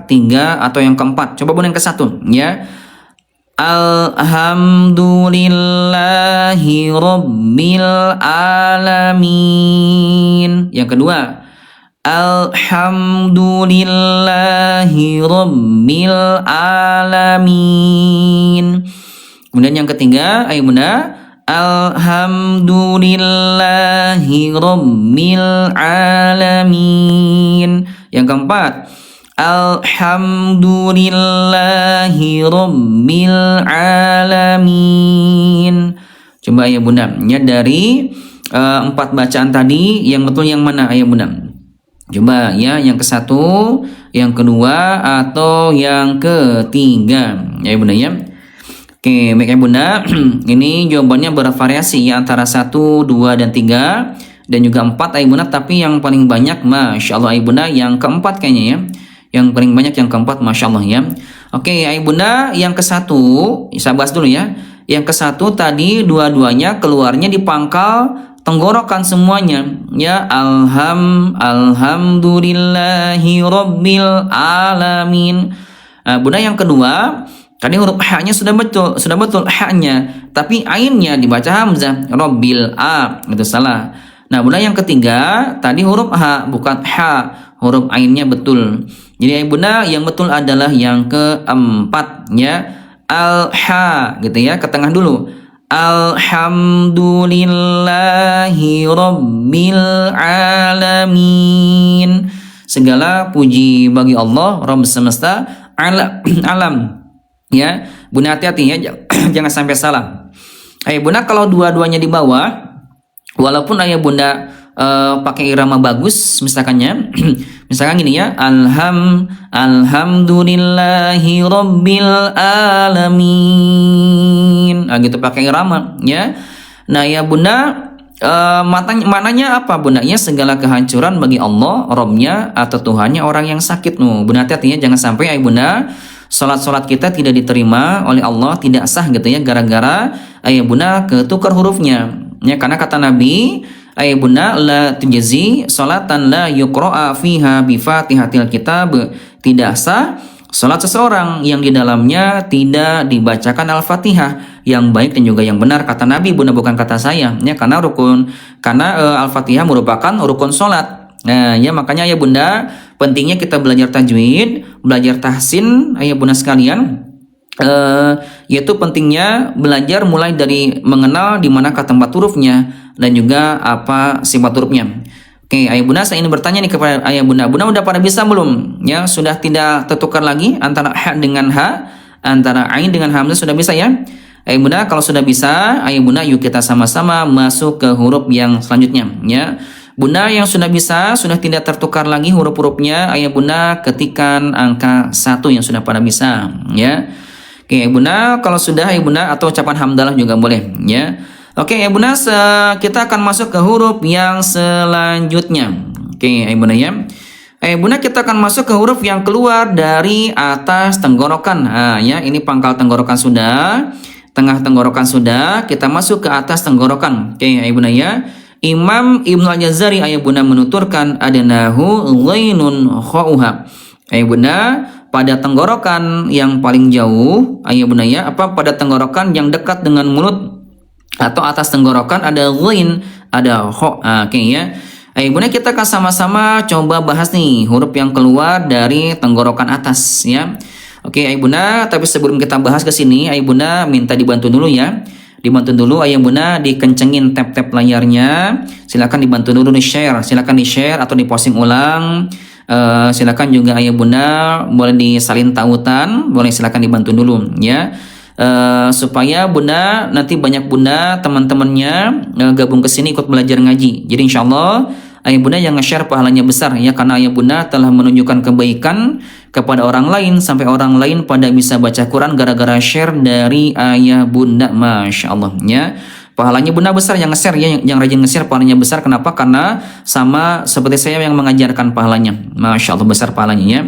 3 atau yang keempat. Coba Bunda yang ke 1 ya. Alhamdulillahi Rabbil alamin. Yang kedua, Alhamdulillahi Rabbil alamin. Kemudian yang ketiga, Ayah Bunda, Alhamdulillahi Rabbil alamin. Yang keempat, Alhamdulillahi Rabbil alamin. Coba Ayah Bunda ya, dari 4 bacaan tadi yang betul yang mana Ayah Bunda? Coba ya, yang ke 1, yang kedua atau yang ketiga ya Bunda ya. Oke, baik ya Bunda. Ini jawabannya bervariasi ya, antara 1, 2 dan 3 dan juga 4 Ayah Bunda, tapi yang paling banyak Masya Allah Ayah Bunda yang keempat kayaknya ya. Yang paling banyak yang keempat, Masya Allah ya. Oke Ayah Bunda, yang ke 1 saya bahas dulu ya. Yang ke 1 tadi dua-duanya keluarnya di pangkal tenggorokan semuanya ya. Alhamdulillahi Rabbil alamin. Nah, Bunda yang kedua tadi huruf ha-nya sudah betul ha-nya, tapi ainnya dibaca hamzah, Rabbil a, itu salah. Nah Bunda yang ketiga tadi huruf ha bukan ha, huruf ainnya betul. Jadi Ayah Bunda yang betul adalah yang keempat ya, al-ha gitu ya, ke tengah dulu. Alhamdulillahi Rabbil alamin. Segala puji bagi Allah Rabb semesta alam. Ya, Bunda hati-hati ya, jangan sampai salah. Ayah Bunda kalau dua-duanya di bawah, walaupun Ayah Bunda pakai irama bagus, misalkannya, misalkan gini ya, Alhamdulillahi Rabbil alamin. Nah, gitu pakai irama ya. Nah ya Bunda, maknanya apa Bunda? Ya segala kehancuran bagi Allah, Rabbnya atau Tuhannya orang yang sakit. Bunda hati-hati ya, jangan sampai Ayah Bunda salat kita tidak diterima oleh Allah, tidak sah gitu ya, gara-gara ayah bunda ketukar hurufnya. Ya, karena kata Nabi, ayah bunda la tujzi salatan la yuqra'a fiha bi Fatihatil kitab, tidak sah salat seseorang yang di dalamnya tidak dibacakan Al-Fatihah, yang baik dan juga yang benar, kata Nabi bunda, bukan kata saya ya, karena Al-Fatihah merupakan rukun salat. Nah ya, makanya ayah bunda pentingnya kita belajar tajwid, belajar tahsin ayah bunda sekalian, yaitu pentingnya belajar mulai dari mengenal di manakah tempat hurufnya dan juga apa sifat hurufnya. Oke, ayah bunda, saya ingin bertanya nih kepada ayah bunda. Bunda udah pada bisa belum? Ya, sudah tidak tertukar lagi antara ha dengan ha, antara ain dengan hamzah, sudah bisa ya? Ayah bunda, kalau sudah bisa, ayah bunda yuk kita sama-sama masuk ke huruf yang selanjutnya ya. Bunda yang sudah bisa, sudah tidak tertukar lagi huruf-hurufnya, ayah bunda ketikkan angka 1 yang sudah pada bisa ya. Oke, ayah bunda, kalau sudah ayah bunda, atau ucapan hamdalah juga boleh ya. Oke ya bunda, kita akan masuk ke huruf yang selanjutnya. Oke ya bunda ya. Bunda, kita akan masuk ke huruf yang keluar dari atas tenggorokan. Nah ya, ini pangkal tenggorokan sudah, tengah tenggorokan sudah, kita masuk ke atas tenggorokan. Oke ya bunda ya. Imam Ibnu Al-Jazari ayah bunda menuturkan adnahu ghainun khauha. Ayah bunda, pada tenggorokan yang paling jauh ayah bunda ya, pada tenggorokan yang dekat dengan mulut atau atas tenggorokan ada ghain, ada kha. Oke ya. Ayah bunda, kita akan sama-sama coba bahas nih huruf yang keluar dari tenggorokan atas ya. Oke ayah bunda, tapi sebelum kita bahas ke sini, ayah bunda minta dibantu dulu ya. Dibantu dulu ayah bunda, dikencengin tab-tab layarnya. Silakan dibantu dulu di-share, silakan di-share atau di-posting ulang. Silakan juga ayah bunda boleh disalin tautan, boleh silakan dibantu dulu ya. Supaya bunda nanti banyak bunda teman-temannya gabung ke sini ikut belajar ngaji. Jadi insya Allah ayah bunda yang nge-share pahalanya besar ya, karena ayah bunda telah menunjukkan kebaikan kepada orang lain sampai orang lain pada bisa baca Quran gara-gara share dari ayah bunda. Masya Allah ya, pahalanya bunda besar yang nge-share ya, yang rajin nge-share pahalanya besar. Kenapa? Karena sama seperti saya yang mengajarkan pahalanya. Masya Allah besar pahalanya ya.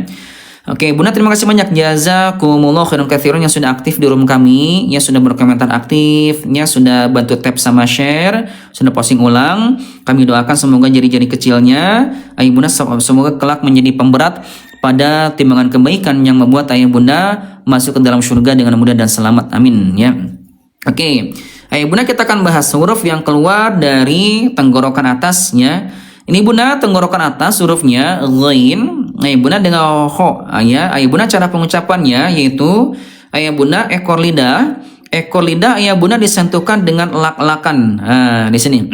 Oke bunda, terima kasih banyak, jazakumullah khairan katsiran yang sudah aktif di room kami ya, sudah berkomentar aktif ya, sudah bantu tap sama share, sudah posting ulang. Kami doakan semoga jari-jari kecilnya ayah bunda semoga kelak menjadi pemberat pada timbangan kebaikan yang membuat ayah bunda masuk ke dalam surga dengan mudah dan selamat, amin ya. Oke ayah bunda, kita akan bahas huruf yang keluar dari tenggorokan atasnya. Ini bunda, tenggorokan atas hurufnya ghain. Ayah bunda dengan kho ya. Ayah bunda cara pengucapannya yaitu ayah bunda ekor lidah ayah bunda disentuhkan dengan lak-lakan. Nah, di sini.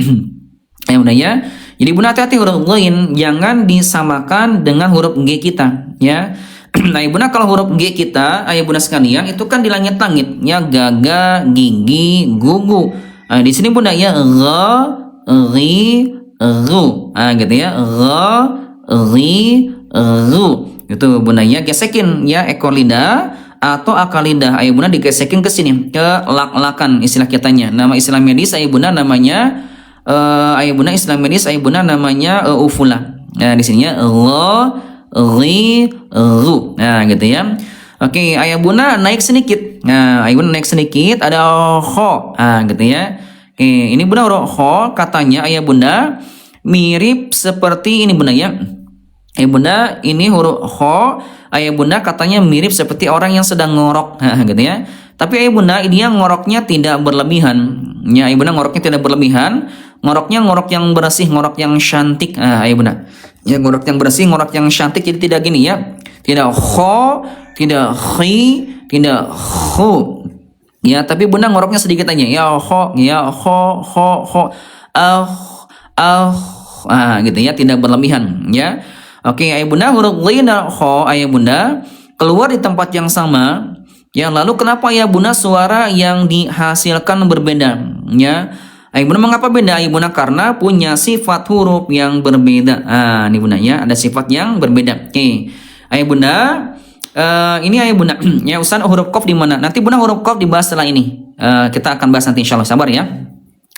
Ayah bunda ya. Jadi bunda hati-hati, huruf ghain jangan disamakan dengan huruf G kita ya. Ayah bunda, kalau huruf G kita ayah bunda sekalian itu kan di langit-langit ya, gaga, gigi, gugu. Nah, di sini bunda ya gha, ri, ru, gitu ya, gha, ri, ru, itu bundanya gesekin ya ekor lidah atau akar lidah ayah bunda digesekin ke sini, ke lak-lakan istilah kitanya. Nama istilah medis ayah bunda namanya istilah medis ayah bunda namanya ufula. Nah di sininya gha, ri, ru, nah gitu ya. Oke ayah bunda naik sedikit. Nah ayah bunda naik sedikit ada kho, gitu ya. Oke, ini bunda huruf kho katanya ayah bunda mirip seperti ini bunda ya. Ayah bunda, ini huruf kho ayah bunda katanya mirip seperti orang yang sedang ngorok, gitu ya. Tapi ayah bunda ini yang ngoroknya tidak berlebihan. Ya ayah bunda ngoroknya tidak berlebihan. Ngoroknya ngorok yang bersih, ngorok yang cantik. Ayah bunda. Ya ngorok yang bersih, ngorok yang cantik. Jadi tidak gini ya. Tidak kho, tidak khi, tidak khu. Ya, tapi bunda ngoroknya sedikit aja. Ya kho, gitu ya, tidak berlebihan ya. Oke, ayah bunda huruf ghain dan kho ayah bunda keluar di tempat yang sama. Ya, lalu kenapa ayah bunda suara yang dihasilkan berbeda? Ya, ayah bunda mengapa beda ayah bunda? Karena punya sifat huruf yang berbeda. Ini bunda ya, ada sifat yang berbeda. Oke, ayah bunda. Ini ayah bunda ya, Ustaz huruf qaf di mana? Nanti bunda huruf qaf dibahas setelah ini. Kita akan bahas nanti insyaallah, sabar ya.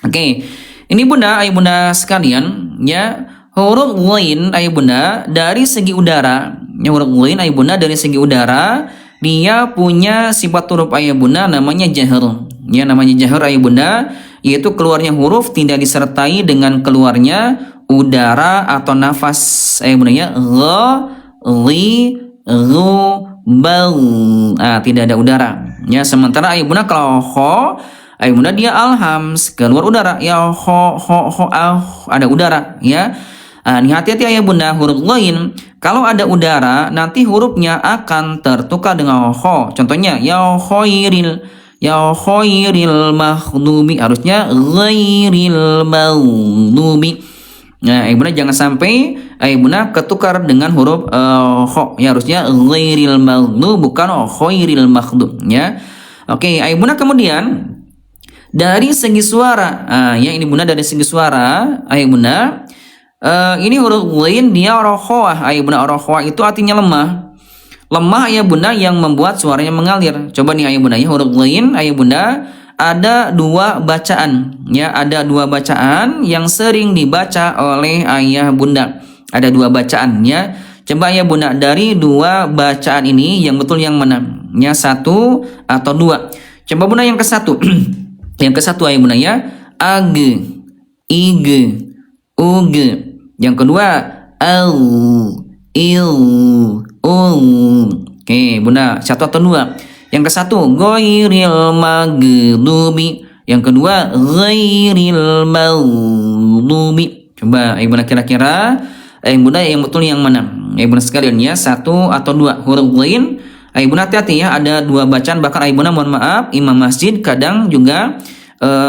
Oke. Ini bunda ayah bunda sekalian ya, huruf ghain ayah bunda dari segi udara. Ya huruf ghain ayah bunda dari segi udara dia punya sifat huruf ayah bunda namanya jahar. Ya, namanya jahar ayah bunda, yaitu keluarnya huruf tidak disertai dengan keluarnya udara atau nafas ayah bunda ya. Gha, li, ru, bau. Tidak ada udara. Ya, sementara ayah bunda kalau kho, ayah bunda dia alhams, keluar udara. Ya kho, ada udara ya. Ini hati-hati ayah bunda, huruf ghain kalau ada udara nanti hurufnya akan tertukar dengan kho. Contohnya ya khairil maghdubi, harusnya ghairil maghdubi. Nah, ayah bunda jangan sampai ayah bunda ketukar dengan huruf kho. Ya, harusnya ghairil maghdub bukan khairil maghdub ya. Oke, ayah bunda kemudian dari segi suara. Ya ini bunda dari segi suara ayah bunda. Ini huruf ghain dia rokhawah. Ayah bunda rokhawah itu artinya lemah. Lemah ayah bunda yang membuat suaranya mengalir. Coba nih ayah bunda ya, huruf ghain ayah bunda ada dua bacaan ya, ada dua bacaan yang sering dibaca oleh ayah bunda. Ada dua bacaan ya. Coba ayah bunda dari dua bacaan ini yang betul yang mana? Ya, satu atau dua. Coba bunda yang ke satu. Yang ke satu ayah bunda ya, ag, ig, ug. Yang kedua au, il, Oke bunda, satu atau dua. Yang ke satu ghairil maghdubi, yang kedua ghairil maghdubi. Coba ayah bunda kira-kira ayah bunda yang betul yang mana? Ayah bunda sekalian ya, satu atau dua huruf ghain. Ayah bunda hati-hati ya, ada dua bacaan, bahkan ayah bunda mohon maaf imam masjid kadang juga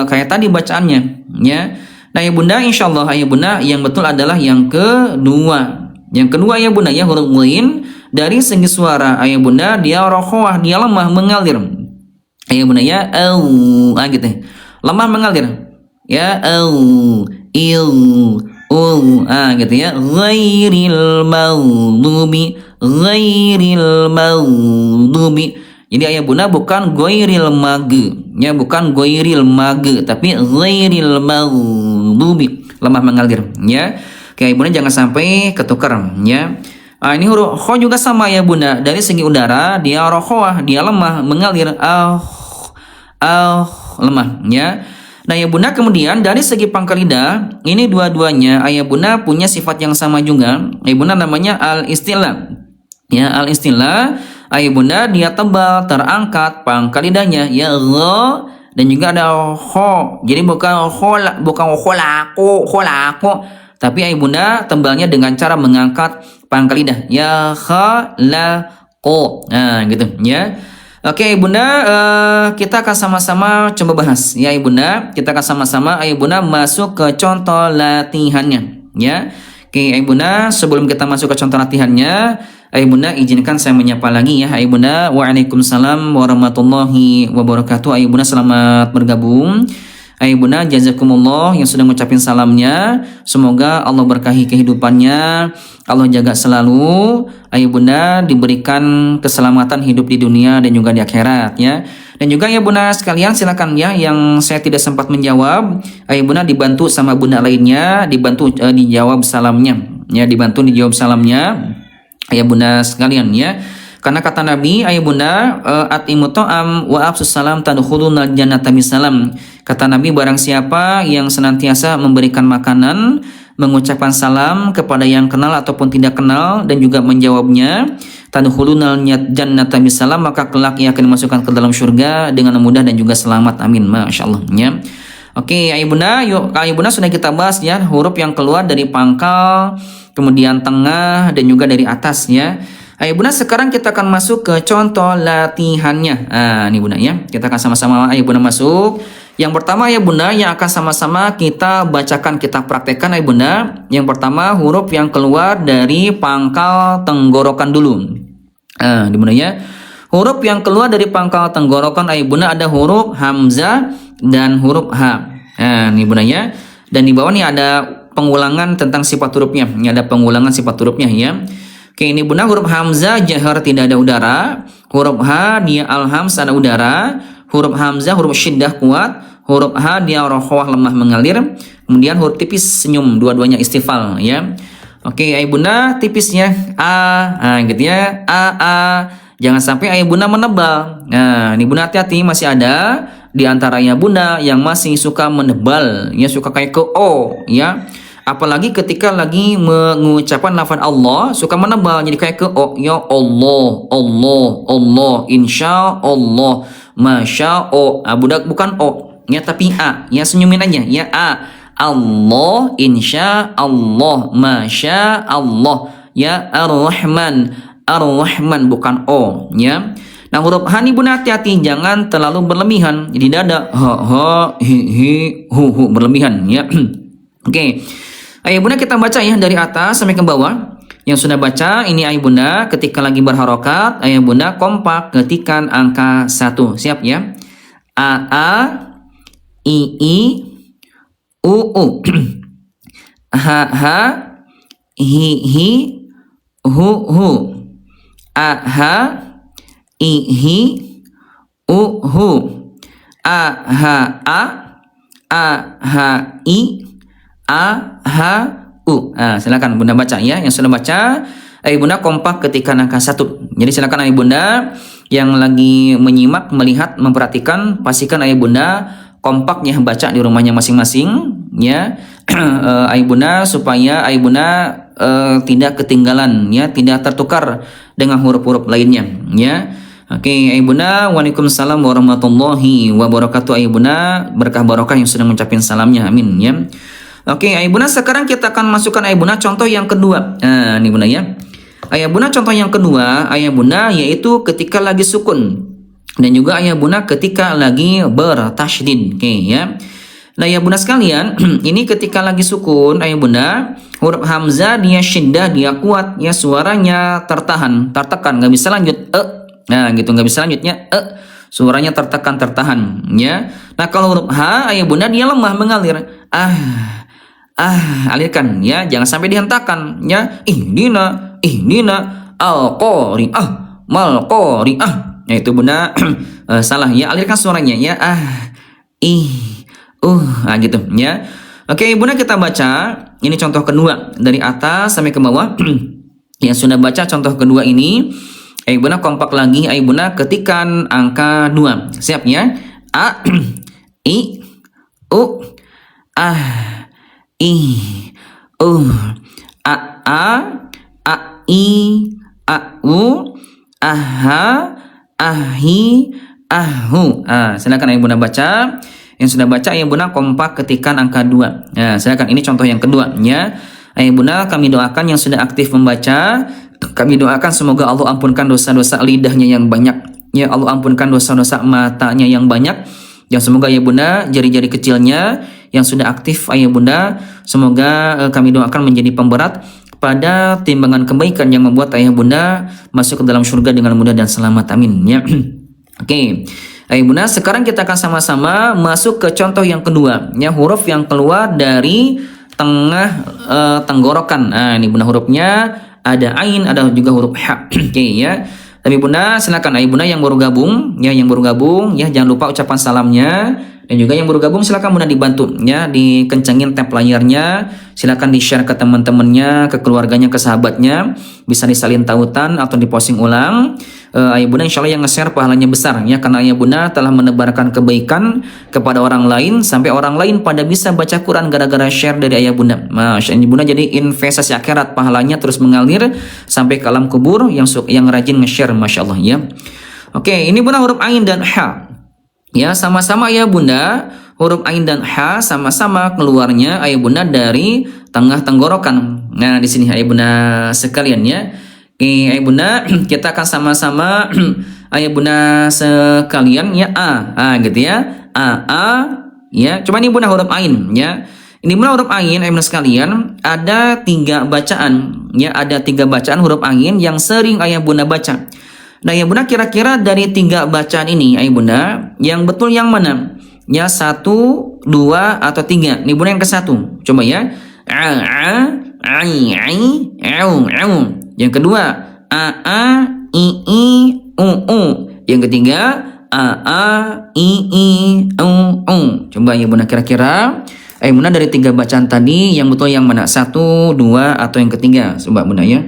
kayak tadi bacaannya ya. Nah ayah bunda insyaallah ayah bunda yang betul adalah yang kedua. Yang kedua ayah bunda ya, huruf ghain dari segi suara ayah bunda dia rokhawah, dia lemah mengalir. Ayah bunda ya au gitu. Lemah mengalir. Ya au, il, gitu ya. Ghairil maghdubi, ghairil maghdubi. Jadi ayah bunda bukan ghairil mag, ya bukan ghairil mag, tapi ghairil maghdubi, lemah mengalir ya. Oke, ayah bunda jangan sampai ketukar ya. Ini huruf kho juga sama ya bunda, dari segi udara dia rokhawah, dia lemah mengalir, lemah ya. Nah ya bunda kemudian dari segi pangkal lidah ini dua-duanya ayah bunda punya sifat yang sama juga. Ayah bunda namanya al-istilah ya, al-istilah ayah bunda dia tebal terangkat pangkal lidahnya ya, gha, dan juga ada kho. Jadi bukan kholako, tapi ayah bunda tembalnya dengan cara mengangkat pangkal lidah ya, khalaqo. Gitu ya. Oke bunda, kita akan sama-sama coba bahas ya ibu bunda. Kita akan sama-sama ayah bunda masuk ke contoh latihannya ya. Oke ibu bunda, sebelum kita masuk ke contoh latihannya, ayah bunda izinkan saya menyapa lagi ya ayah bunda. Waalaikumsalam warahmatullahi wabarakatuh. Ayah bunda selamat bergabung. Ayah bunda jazakumullah yang sudah mengucapin salamnya. Semoga Allah berkahi kehidupannya, Allah jaga selalu. Ayah bunda diberikan keselamatan hidup di dunia dan juga di akhirat ya. Dan juga ya bunda sekalian silakan ya, yang saya tidak sempat menjawab ayah bunda dibantu sama bunda lainnya, dibantu dijawab salamnya ya, dibantu dijawab salamnya ayah bunda sekalian ya. Karena kata Nabi ayah bunda atimu ta'am wa afsus salam tadkhulunal jannata bisalam. Kata Nabi barang siapa yang senantiasa memberikan makanan, mengucapkan salam kepada yang kenal ataupun tidak kenal dan juga menjawabnya, tadkhulunal jannata bisalam, maka kelak ia akan dimasukkan ke dalam surga dengan mudah dan juga selamat. Amin. Masyaallah ya. Oke, ayah bunda, yuk ayah bunda sudah kita bahas ya huruf yang keluar dari pangkal, kemudian tengah dan juga dari atas ya. Ayah bunda sekarang kita akan masuk ke contoh latihannya. Ini bunda ya, kita akan sama-sama ayah bunda masuk. Yang pertama ayah bunda yang akan sama-sama kita bacakan, kita praktekkan ayah bunda. Yang pertama huruf yang keluar dari pangkal tenggorokan dulu. Ini bunda ya. Huruf yang keluar dari pangkal tenggorokan ayah bunda ada huruf hamzah dan huruf ha. Ini bunda ya. Dan di bawah ini ada pengulangan tentang sifat hurufnya. Ini ada pengulangan sifat hurufnya ya. Oke, ini bunda huruf hamzah jahar tidak ada udara. Huruf ha dia al-hams ada udara. Huruf hamzah huruf syiddah kuat. Huruf ha dia rokhawah lemah mengalir. Kemudian huruf tipis senyum, dua-duanya istifal ya. Oke, ayah bunda tipisnya a, gitu ya. A. Jangan sampai ayah bunda menebal. Nah, ini bunda hati-hati, masih ada di antara ayah bunda yang masih suka menebal, ya suka kayak ke o, ya. Apalagi ketika lagi mengucapkan lafaz Allah suka menebal jadi kayak ke o, ya Allah, Allah, Allah, insya Allah, masya Allah. Budak bukan o, ya tapi a, ya senyumin aja, ya a. Allah, insya Allah, masya Allah, ya ar-Rahman, ar-Rahman bukan o, ya. Nah, huruf H ini bunda hati-hati, jangan terlalu berlebihan. Jadi tidak ha, hi, hu berlebihan, ya. Oke. Ayo bunda kita baca ya dari atas sampai ke bawah. Yang sudah baca ini ayah bunda ketika lagi berharokat, ayah bunda kompak ketikan angka 1. Siap ya? A, I, U. H, hi, hu. A, I, u. A, I, silakan bunda baca ya. Yang sudah baca ayah bunda kompak ketika angka 1. Jadi silakan ayah bunda yang lagi menyimak, melihat, memperhatikan, pastikan ayah bunda kompaknya baca di rumahnya masing-masing ya. Ayah bunda supaya ayah bunda tidak ketinggalan ya, tidak tertukar dengan huruf-huruf lainnya ya. Oke, ayah bunda, waalaikumsalam warahmatullahi wabarakatuh. Ayah bunda berkah barokah yang sudah mengucapkan salamnya, amin ya. Oke, ayah bunda, sekarang kita akan masukkan ayah bunda contoh yang kedua. Nah, ini bunda ya. Ayah bunda contoh yang kedua, ayah bunda yaitu ketika lagi sukun dan juga ayah bunda ketika lagi bertasydid. Oke ya. Nah, ayah bunda sekalian, ini ketika lagi sukun, ayah bunda, huruf hamzah dia syiddah, dia kuat, ya suaranya tertekan, nggak bisa lanjut. Nah, gitu nggak bisa lanjutnya. Suaranya tertahan, ya. Nah, kalau huruf H, ayah bunda dia lemah mengalir. Alirkan ya, jangan sampai dihentakkan ya. Ihdina al-qari'ah mal-qari'ah. Ya itu bunda salah ya, alirkan suaranya ya. Gitu ya. Oke, bunda kita baca ini contoh kedua dari atas sampai ke bawah. Yang sudah baca contoh kedua ini, ayah bunda kompak lagi, ayah bunda ketikan angka 2. Siap ya? A, I, U, I, I, U, ahi, ahu. Silakan ayah bunda baca. Yang sudah baca ayah bunda kompak ketikan angka 2. Nah, silakan ini contoh yang kedua ya. Ayah bunda kami doakan yang sudah aktif membaca, kami doakan semoga Allah ampunkan dosa-dosa lidahnya yang banyak. Ya Allah ampunkan dosa-dosa matanya yang banyak. Yang semoga ayah bunda jari-jari kecilnya yang sudah aktif ayah bunda, semoga kami doakan menjadi pemberat pada timbangan kebaikan yang membuat ayah bunda masuk ke dalam surga dengan mudah dan selamat, amin ya. Oke, ayah bunda sekarang kita akan sama-sama masuk ke contoh yang kedua ya, huruf yang keluar dari tengah tenggorokan. Nah, ini bunda hurufnya ada ain, ada juga huruf ha. Oke ya. Tapi bunda silakan ayah bunda yang baru gabung ya, jangan lupa ucapan salamnya. Dan juga yang baru gabung silakan bunda dibantu ya, dikencengin tab layarnya, silakan di-share ke teman-temannya, ke keluarganya, ke sahabatnya, bisa disalin tautan atau diposting ulang. Ayah bunda insya Allah yang nge-share pahalanya besar ya, karena ayah bunda telah menebarkan kebaikan kepada orang lain sampai orang lain pada bisa baca Quran gara-gara share dari ayah bunda. Masya Allah, bunda jadi investasi akhirat, pahalanya terus mengalir sampai ke alam kubur yang rajin nge-share, masya Allah ya. Oke, ini bunda huruf ain dan ha. Ya, sama-sama ayah bunda, huruf ain dan ha sama-sama keluarnya ayah bunda dari tengah tenggorokan. Nah, di sini ayah bunda sekalian ya. Oke, ayah bunda, kita akan sama-sama ayah bunda sekalian ya gitu ya. Ya. Coba ini bunda huruf ain ya. Ini bunda huruf ain ayah bunda sekalian, ada 3 bacaan ya, ada 3 bacaan huruf ain yang sering ayah bunda baca. Nah, ayah bunda kira-kira dari 3 bacaan ini ayah bunda yang betul yang mana? Ya 1, 2 atau 3. Ini bunda yang ke-1. Coba ya. Yang kedua i, u. Yang ketiga i, u. Coba ayah bunda kira-kira ayah bunda dari 3 bacaan tadi yang betul yang mana? 1, 2 atau yang ketiga? Coba bunda ya.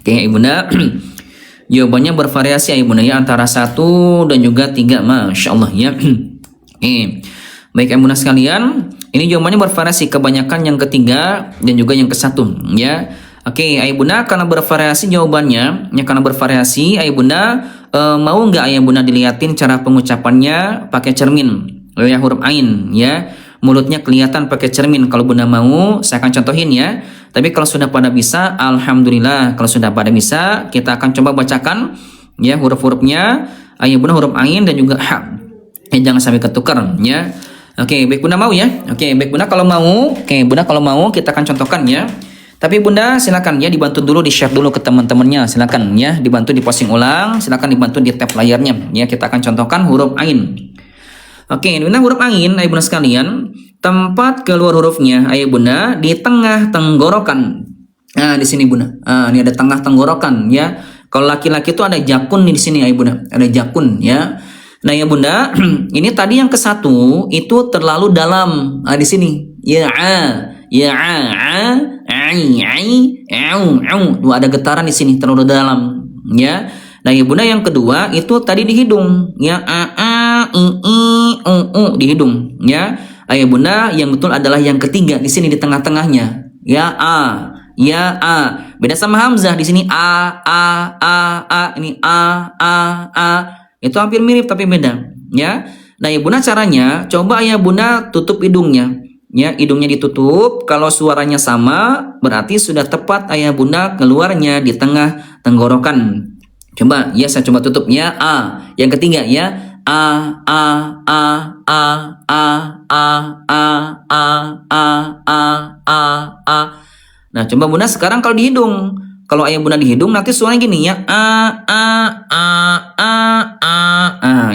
Oke, Ibunda. Jawabannya bervariasi ya Ibunda ya, antara 1 dan juga 3. Masya Allah ya. Baik Ibunda sekalian, ini jawabannya bervariasi, kebanyakan yang ketiga dan juga yang ke-1 ya. Oke, Ibunda, karena bervariasi jawabannya, ya karena bervariasi, Ibunda mau nggak Ibunda dilihatin cara pengucapannya pakai cermin ya, huruf ain ya. Mulutnya kelihatan pakai cermin. Kalau Bunda mau, saya akan contohin ya. Tapi kalau sudah pada bisa, alhamdulillah. Kalau sudah pada bisa, kita akan coba bacakan ya huruf-hurufnya. Bunda huruf ain dan juga ha. Jangan sampai ketukar ya. Oke, baik Bunda mau ya. Oke, baik Bunda kalau mau. Oke, Bunda kalau mau kita akan contohkan ya. Tapi Bunda silakan ya dibantu dulu, di-share dulu ke teman-temannya. Silakan ya, dibantu di-posting ulang, silakan dibantu di tab layarnya. Ya, kita akan contohkan huruf ain. Oke, Bunda huruf ain, Bunda sekalian, tempat keluar hurufnya Bunda di tengah tenggorokan. Nah, di sini Bunda. Ini ada tengah tenggorokan ya. Kalau laki-laki itu ada jakun nih di sini Bunda. Ada jakun ya. Nah ya Bunda, ini tadi yang ke-1 itu terlalu dalam. Di sini. Ya Tuh ada getaran di sini terlalu dalam ya. Nah ya Bunda yang kedua itu tadi di hidung ya, di hidung ya. Ya Bunda yang betul adalah yang ketiga di sini di tengah-tengahnya ya, beda sama hamzah di sini ini itu hampir mirip tapi beda ya. Nah ya Bunda caranya coba ya Bunda tutup hidungnya ya, hidungnya ditutup. Kalau suaranya sama berarti sudah tepat ayah Bunda keluarnya di tengah tenggorokan. Coba ya, saya coba tutup ya, yang ketiga ya, Nah coba Bunda sekarang kalau di hidung, kalau ayah Bunda di hidung nanti suaranya gini ya,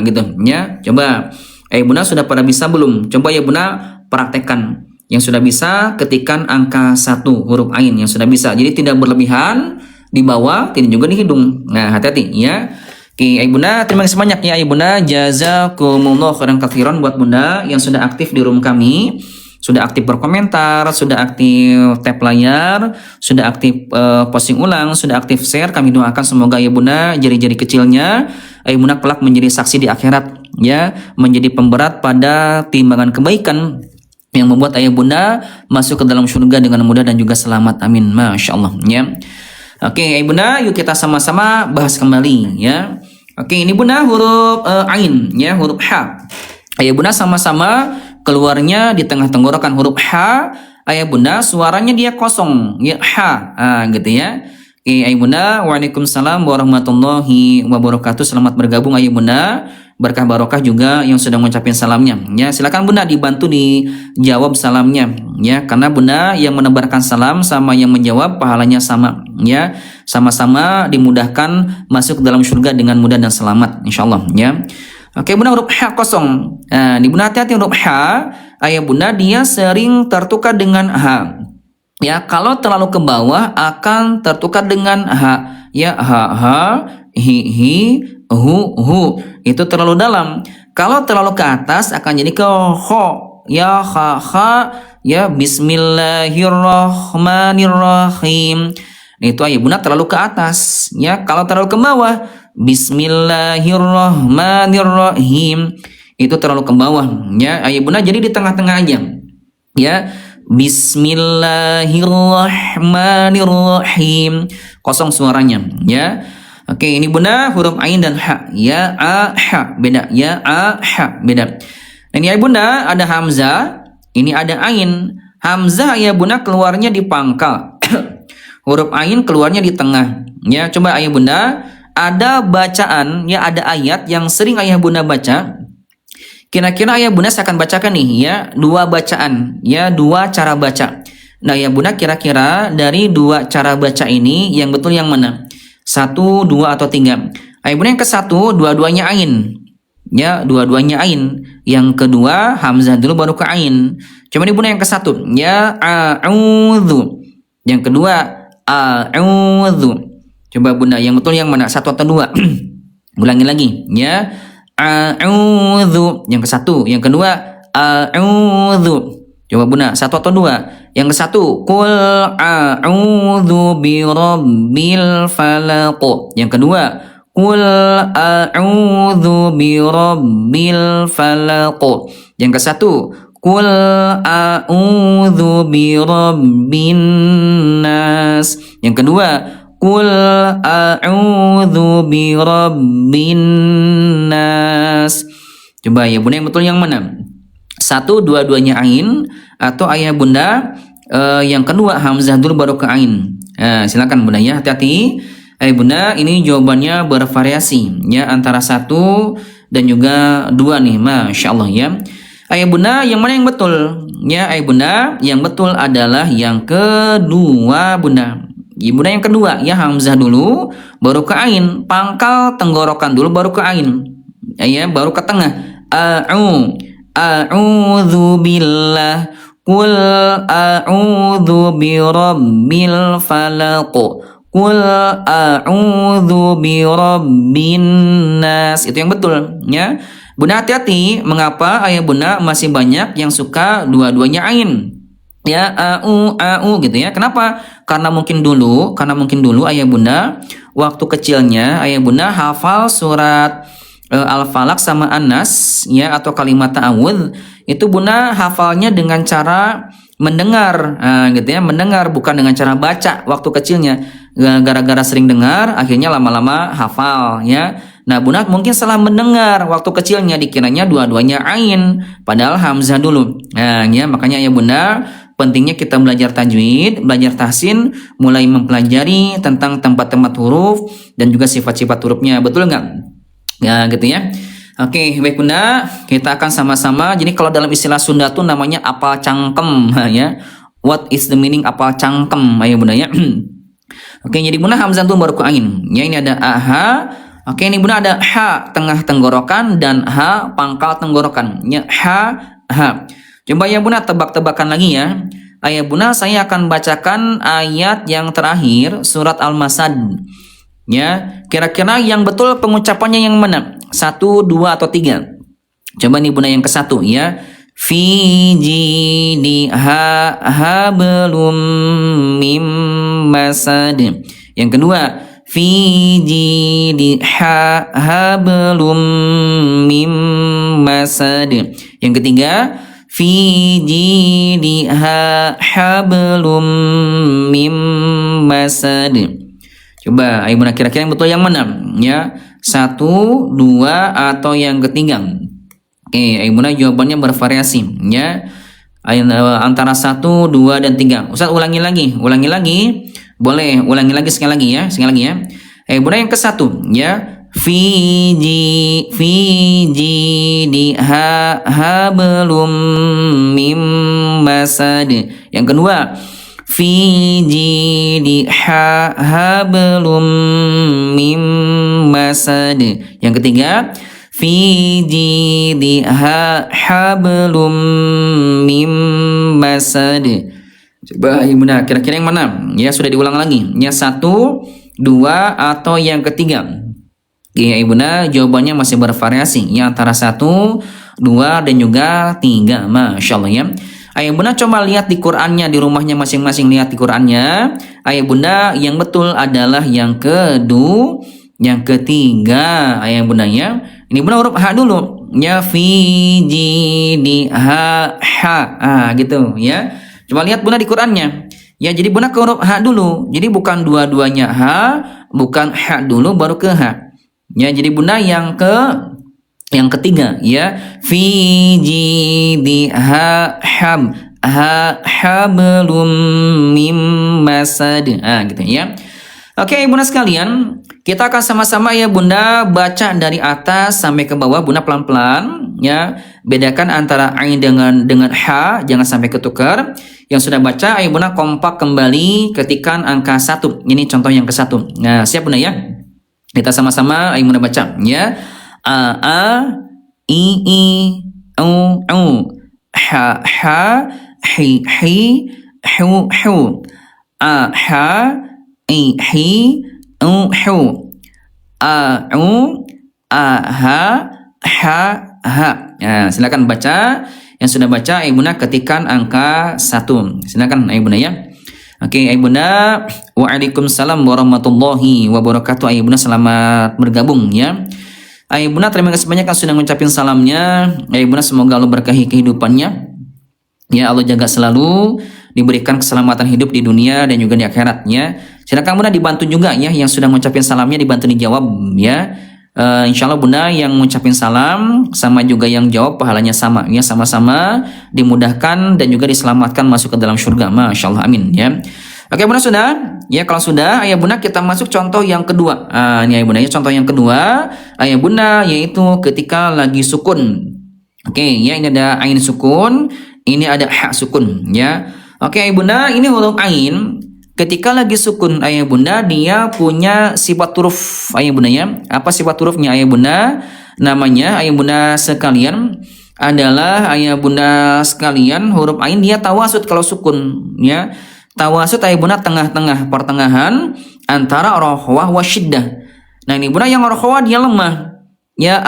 gitu ya. Coba ayah Bunda sudah pada bisa belum? Coba ayah Bunda praktekkan. Yang sudah bisa ketikan angka 1 huruf ain yang sudah bisa. Jadi tidak berlebihan di bawah, tidak juga di hidung. Nah, hati-hati ya. Oke, Bunda, terima kasih banyak ya Bunda. Jazakumullah khairan katsiran buat Bunda yang sudah aktif di room kami, sudah aktif berkomentar, sudah aktif tap layar, sudah aktif posting ulang, sudah aktif share. Kami doakan semoga Bunda jari-jari kecilnya Bunda kelak menjadi saksi di akhirat ya, menjadi pemberat pada timbangan kebaikan yang membuat Bunda masuk ke dalam surga dengan mudah dan juga selamat. Amin. Masya Allah ya. Oke, Bunda, yuk kita sama-sama bahas kembali ya. Oke, ini Bunda huruf ain ya, huruf ha. Bunda sama-sama keluarnya di tengah tenggorokan. Huruf ha, Bunda suaranya dia kosong ya, ha. Gitu ya. Oke, Bunda, waalaikumsalam warahmatullahi wabarakatuh. Selamat bergabung Bunda. Berkah barokah juga yang sudah mengucapkan salamnya ya. Silakan Bunda dibantu dijawab salamnya ya, karena Bunda yang menebarkan salam sama yang menjawab pahalanya sama ya, sama-sama dimudahkan masuk ke dalam surga dengan mudah dan selamat insyaallah ya. Oke Bunda, huruf ha kosong. Nah, di Bunda hati-hati huruf ha, Bunda dia sering tertukar dengan ha ya. Kalau terlalu ke bawah akan tertukar dengan ha ya, ha, hi, hu, itu terlalu dalam. Kalau terlalu ke atas akan jadi ke ho ya, ha ya, bismillahirrahmanirrahim. Itu Bunda terlalu ke atas ya. Kalau terlalu ke bawah, bismillahirrahmanirrahim, itu terlalu ke bawah ya. Bunda jadi di tengah-tengah aja ya, bismillahirrahmanirrahim, kosong suaranya ya. Oke, ini Bunda huruf ain dan ha ya, ha beda ya, ha beda. Ini Bunda ada hamzah, ini ada ain. Hamzah Bunda keluarnya di pangkal. Huruf ain keluarnya di tengah ya. Coba Bunda, ada bacaan ya, ada ayat yang sering Bunda baca. Kira-kira Bunda saya akan bacakan nih ya, 2 bacaan ya, 2 cara baca. Nah Bunda kira-kira dari 2 cara baca ini yang betul yang mana? 1, 2 atau 3? Bunda yang ke-1 dua-duanya ain ya, dua-duanya ain. Yang kedua hamzah dulu baru ke ain. Coba nih Bunda yang ke-1 ya, a'udzu. Yang kedua a'udzu. Coba Bunda yang betul yang mana, 1 atau 2? Ulangi lagi ya, a'udzu. Yang ke-1, yang kedua a'udzu. Coba Bunda, satu atau dua? Yang ke satu, Qul a'udzu birabbil falaq. Yang kedua, Qul a'udzu birabbil falaq. Yang ke satu, Qul a'udzu birabbin nas. Yang kedua, Qul a'udzu birabbin nas. Coba ya Bunda, yang betul yang mana? Satu, dua-duanya ain, atau ayah Bunda yang kedua hamzah dulu baru ke ain. Silakan Bunda ya, hati-hati. Ayah Bunda, ini jawabannya bervariasi ya, antara satu dan juga dua nih, Masya Allah ya. Ayah Bunda, yang mana yang betul? Ya ayah Bunda, yang betul adalah yang kedua Bunda. Ya Bunda, yang kedua ya, hamzah dulu baru ke ain, pangkal tenggorokan dulu baru ke ain. Ya, baru ke tengah. A'udzu billah. Qul a'udzu birabbil falaq. Qul a'udzu birabbin nas. Itu yang betul ya. Bunda hati-hati, mengapa ayah Bunda masih banyak yang suka dua-duanya ain? Ya, au gitu ya. Kenapa? Karena mungkin dulu ayah Bunda waktu kecilnya ayah Bunda hafal surat Al-Falaq sama An-Nas ya, atau kalimat ta'awudz itu Bunda hafalnya dengan cara mendengar gitu ya, mendengar bukan dengan cara baca waktu kecilnya. Gara-gara sering dengar akhirnya lama-lama hafal ya. Nah Bunda mungkin salah mendengar waktu kecilnya, dikiranya dua-duanya ain padahal hamzah dulu. Nah ya, makanya ya Bunda, pentingnya kita belajar tajwid, belajar tahsin, mulai mempelajari tentang tempat-tempat huruf dan juga sifat-sifat hurufnya. Betul nggak? Ya gitu ya. Oke, baik Bunda, kita akan sama-sama. Jadi kalau dalam istilah Sunda tuh namanya apal cangkem ya. What is the meaning apal cangkem? Ayo Bunda ya. Oke, jadi Bunda hamzah tuh baru ke angin. Ya, ini ada aha. Oke, ini Bunda ada ha tengah tenggorokan dan ha pangkal tenggorokan. Ya, ha. Coba ya Bunda tebak-tebakan lagi ya. Ayah Bunda, saya akan bacakan ayat yang terakhir surat Al-Masad. Ya, kira-kira yang betul pengucapannya yang mana? 1, 2 atau 3? Coba nih Bunda yang ke satu ya. Fi jidha hablum mim masad. Yang kedua, fi jidha hablum mim masad. Yang ketiga, fi jidha hablum mim masad. Coba ayo Bunda, kira-kira yang betul yang mana? Ya, 1, 2 atau yang ketiga? Oke, ayo Bunda jawabannya bervariasi ya. Antara 1, 2 dan 3. Ustaz ulangi lagi. Boleh, ulangi lagi sekali lagi ya. Ayo Bunda yang ke satu ya. Fi di hablum mim masad. Yang kedua, fi jidha hablum mim masad. Yang ketiga, fi jidha hablum mim masad. Coba Ibu Bunda, kira-kira yang mana? Ya, sudah diulang lagi. Ya, 1, 2 atau yang ketiga? Ya, Ibu Bunda jawabannya masih bervariasi. Ya, antara 1, 2 dan juga 3. Masya Allah ya. Ayah Bunda coba lihat di Qur'annya, di rumahnya masing-masing, lihat di Qur'annya. Ayah Bunda yang betul adalah yang kedua, yang ketiga. Ayah Bunda ya. Ini Bunda huruf ha dulu. Ya, fi jidi ha. Gitu ya. Coba lihat Bunda di Qur'annya. Ya, jadi Bunda ke huruf ha dulu. Jadi bukan dua-duanya ha, bukan ha dulu baru ke ha. Ya, jadi Bunda yang ketiga ya, fi jidha hablum mim masad. Gitu ya. Oke Bunda sekalian, kita akan sama-sama ya Bunda baca dari atas sampai ke bawah Bunda pelan-pelan ya. Bedakan antara ain dengan ha, jangan sampai ketukar. Yang sudah baca ayo Bunda kompak kembali ketikkan angka 1. Ini contoh yang ke-1. Nah, siap Bunda ya. Kita sama-sama ayo Bunda baca ya. A i u ha hi hu a ha i hi u hu a u a ha. Ya, silakan baca. yang sudah baca ayah bunda ketikkan angka 1. Silakan ayah bunda ya. Oke, ayah bunda, waalaikumsalam warahmatullahi wabarakatuh. Ayah bunda selamat bergabung ya. Ayah bunda terima kasih banyak yang sudah ngucapin salamnya. Ayah bunda semoga Allah berkahi kehidupannya. Ya Allah jaga selalu, diberikan keselamatan hidup di dunia dan juga di akhirat ya. Silakan bunda dibantu juga ya yang sudah ngucapin salamnya dibantu dijawab ya. Insya Allah bunda yang ngucapin salam sama juga yang jawab pahalanya sama ya, sama-sama dimudahkan dan juga diselamatkan masuk ke dalam surga. Masya Allah, amin ya. Oke bunda sudah ya, kalau sudah ayah bunda kita masuk contoh yang kedua. Ini ayah bunda ya, contoh yang kedua ayah bunda yaitu ketika lagi sukun. Oke ya, ini ada ain sukun, ini ada ha sukun ya. Oke ayah bunda, ini huruf ain ketika lagi sukun ayah bunda dia punya sifat huruf ayah bunda ya. Apa sifat hurufnya ayah bunda? Namanya ayah bunda sekalian adalah ayah bunda sekalian huruf ain dia tawasud kalau sukun ya. Tawasud ayah bunda tengah-tengah, pertengahan antara rokhwah wa syiddah. Nah ini bunda yang rokhwah dia lemah ya,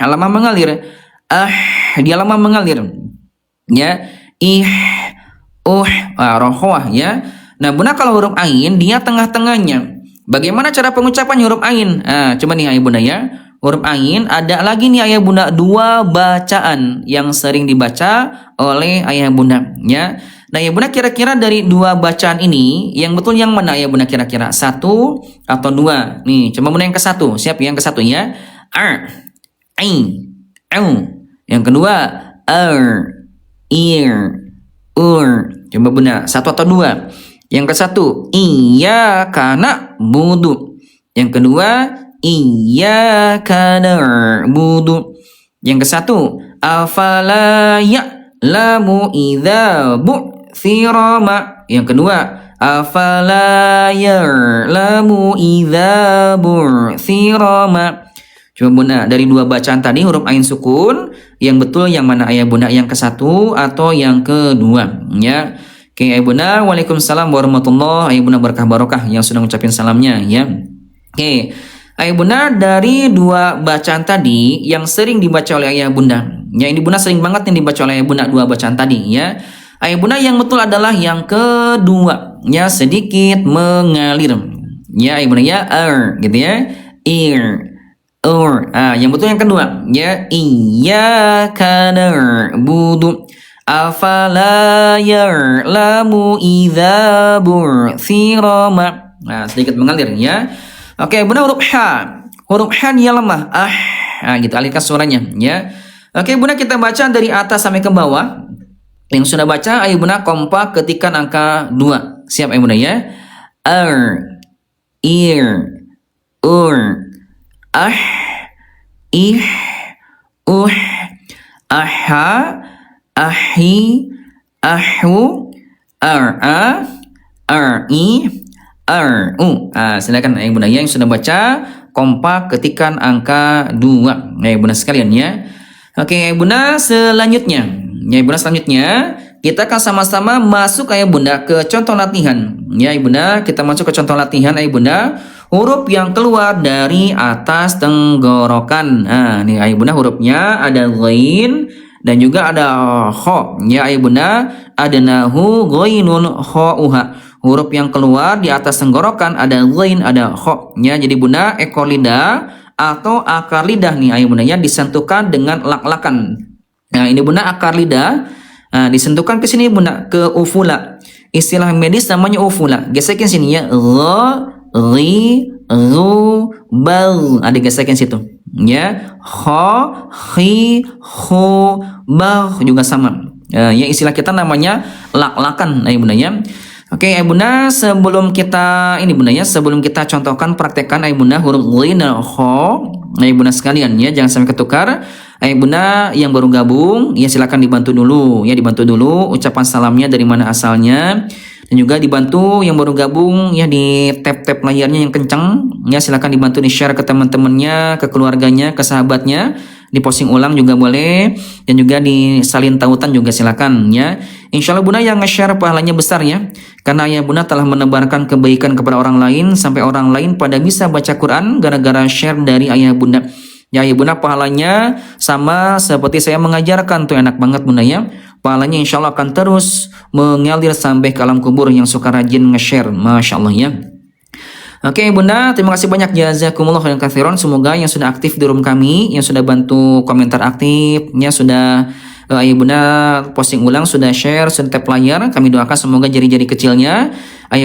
lemah mengalir, dia lemah mengalir ya, rokhwah ya. Nah bunda kalau huruf ain dia tengah-tengahnya. Bagaimana cara pengucapan huruf ain? Coba nih ayah bunda ya. Huruf ain ada lagi nih ayah bunda dua bacaan yang sering dibaca oleh ayah bunda ya. Nah ayah bunda kira-kira dari dua bacaan ini yang betul yang mana ayah bunda kira-kira? 1 atau 2? Nih coba bunda yang ke 1. Siap yang ke 1 ya. Yang kedua coba bunda 1 atau 2? Yang ke 1 iyyaka na'budu. Yang kedua iyyaka na'budu. Yang ke 1 afala ya'lamu idza bu'thira ma. Yang kedua afala ya'lamu idza bu'thira ma. Coba bunda dari dua bacaan tadi huruf ain sukun yang betul yang mana ayah bunda, yang ke 1 atau yang kedua ya. Oke ayah bunda, waalaikumsalam warahmatullahi, ayah bunda berkah barokah yang sudah ngucapin salamnya ya. Oke ayah bunda dari dua bacaan tadi yang sering dibaca oleh ayah bunda ya, ini bunda sering banget yang dibaca oleh ayah bunda dua bacaan tadi ya. Ayah bunda yang betul adalah yang kedua ya, sedikit mengalir ya ayah bunda ya, gitu ya, yang betul yang kedua ya, iyyaka na'budu afala ya'lamu idza bu'thira ma. Nah sedikit mengalir ya. Oke bunda huruf ha dia lemah gitu alirkan suaranya ya. Oke bunda kita baca dari atas sampai ke bawah. Yang sudah baca ayah bunda kompak ketikkan angka 2. Siap ayah bunda ya. Aha, ahi, ahu, silakan ayah bunda yang sudah baca kompak ketikkan angka 2 ayah bunda sekalian ya. Oke ayah bunda selanjutnya ya, ayah bunda selanjutnya kita akan sama-sama masuk ayah bunda ke contoh latihan ya ayah bunda. Kita masuk ke contoh latihan ayah bunda, huruf yang keluar dari atas tenggorokan. Nah nih ayah bunda hurufnya ada ghain dan juga ada kho ya ayah bunda, ada nahu ghainun khouha. Huruf yang keluar di atas tenggorokan ada ghain ada kho ya. Jadi bunda ekor lidah atau akar lidah nih ayah bunda ya disentuhkan dengan lak-lakan. Nah ini bunda akar lidah disentuhkan ke sini bunda, ke ufula. Istilah medis namanya ufula. Gesekin sini ya, ri ru bal, ada gesekin situ ya. Khu bah juga sama ya, istilah kita namanya lak-lakan ayah bunda ya. Oke ayah bunda, sebelum kita ini bunda ya, sebelum kita contohkan praktekkan ayah bunda huruf ghain dan kho ayah bunda sekalian ya, jangan sampai ketukar. Ayah bunda yang baru gabung ya silakan dibantu dulu ya, dibantu dulu ucapan salamnya dari mana asalnya, dan juga dibantu yang baru gabung ya di tap layarnya yang kencang ya, silakan dibantu di share ke teman-temannya, ke keluarganya, ke sahabatnya, diposting ulang juga boleh, dan juga disalin tautan juga silakan ya. Insya Allah bunda yang nge-share pahalanya besar ya, karena ayah bunda telah menebarkan kebaikan kepada orang lain sampai orang lain pada bisa baca Quran gara-gara share dari ayah bunda. Ya Bunda, pahalanya sama seperti saya mengajarkan tuh, enak banget Bunda ya. Pahalanya insya Allah akan terus mengalir sampai ke alam kubur yang suka rajin nge-share. Masya Allah ya. Oke Bunda, terima kasih banyak, jazakumullah khairan katsiran. Semoga yang sudah aktif di room kami, yang sudah bantu komentar aktif, ya sudah Bunda posting ulang, sudah share, sudah tap layar, kami doakan semoga jari-jari kecilnya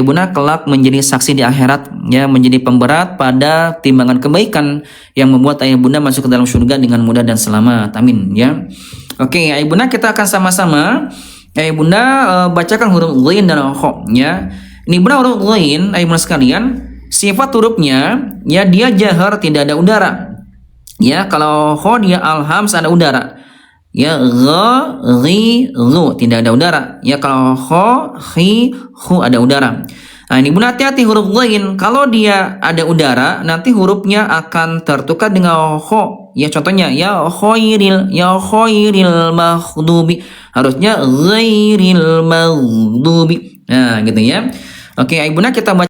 Bunda kelak menjadi saksi di akhirat, ya, menjadi pemberat pada timbangan kebaikan yang membuat Bunda masuk ke dalam surga dengan mudah dan selamat. Amin ya. Oke, Bunda, kita akan sama-sama Bunda bacakan huruf ghain dan kha ya. Ini Bunda huruf ghain, Bunda sekalian, sifat hurufnya ya dia jahar, tidak ada udara. Ya, kalau kha dia alhams ada udara. Ya, gha, ghi, ghu tidak ada udara. Ya, kalau kha, khi, hu ada udara. Nah, ini Bunda hati-hati huruf ghain. Kalau dia ada udara, nanti hurufnya akan tertukar dengan kha. Ya, contohnya ya khairil maghdubi. Harusnya ghairil maghdubi. Nah, gitu ya. Oke, Bunda kita baca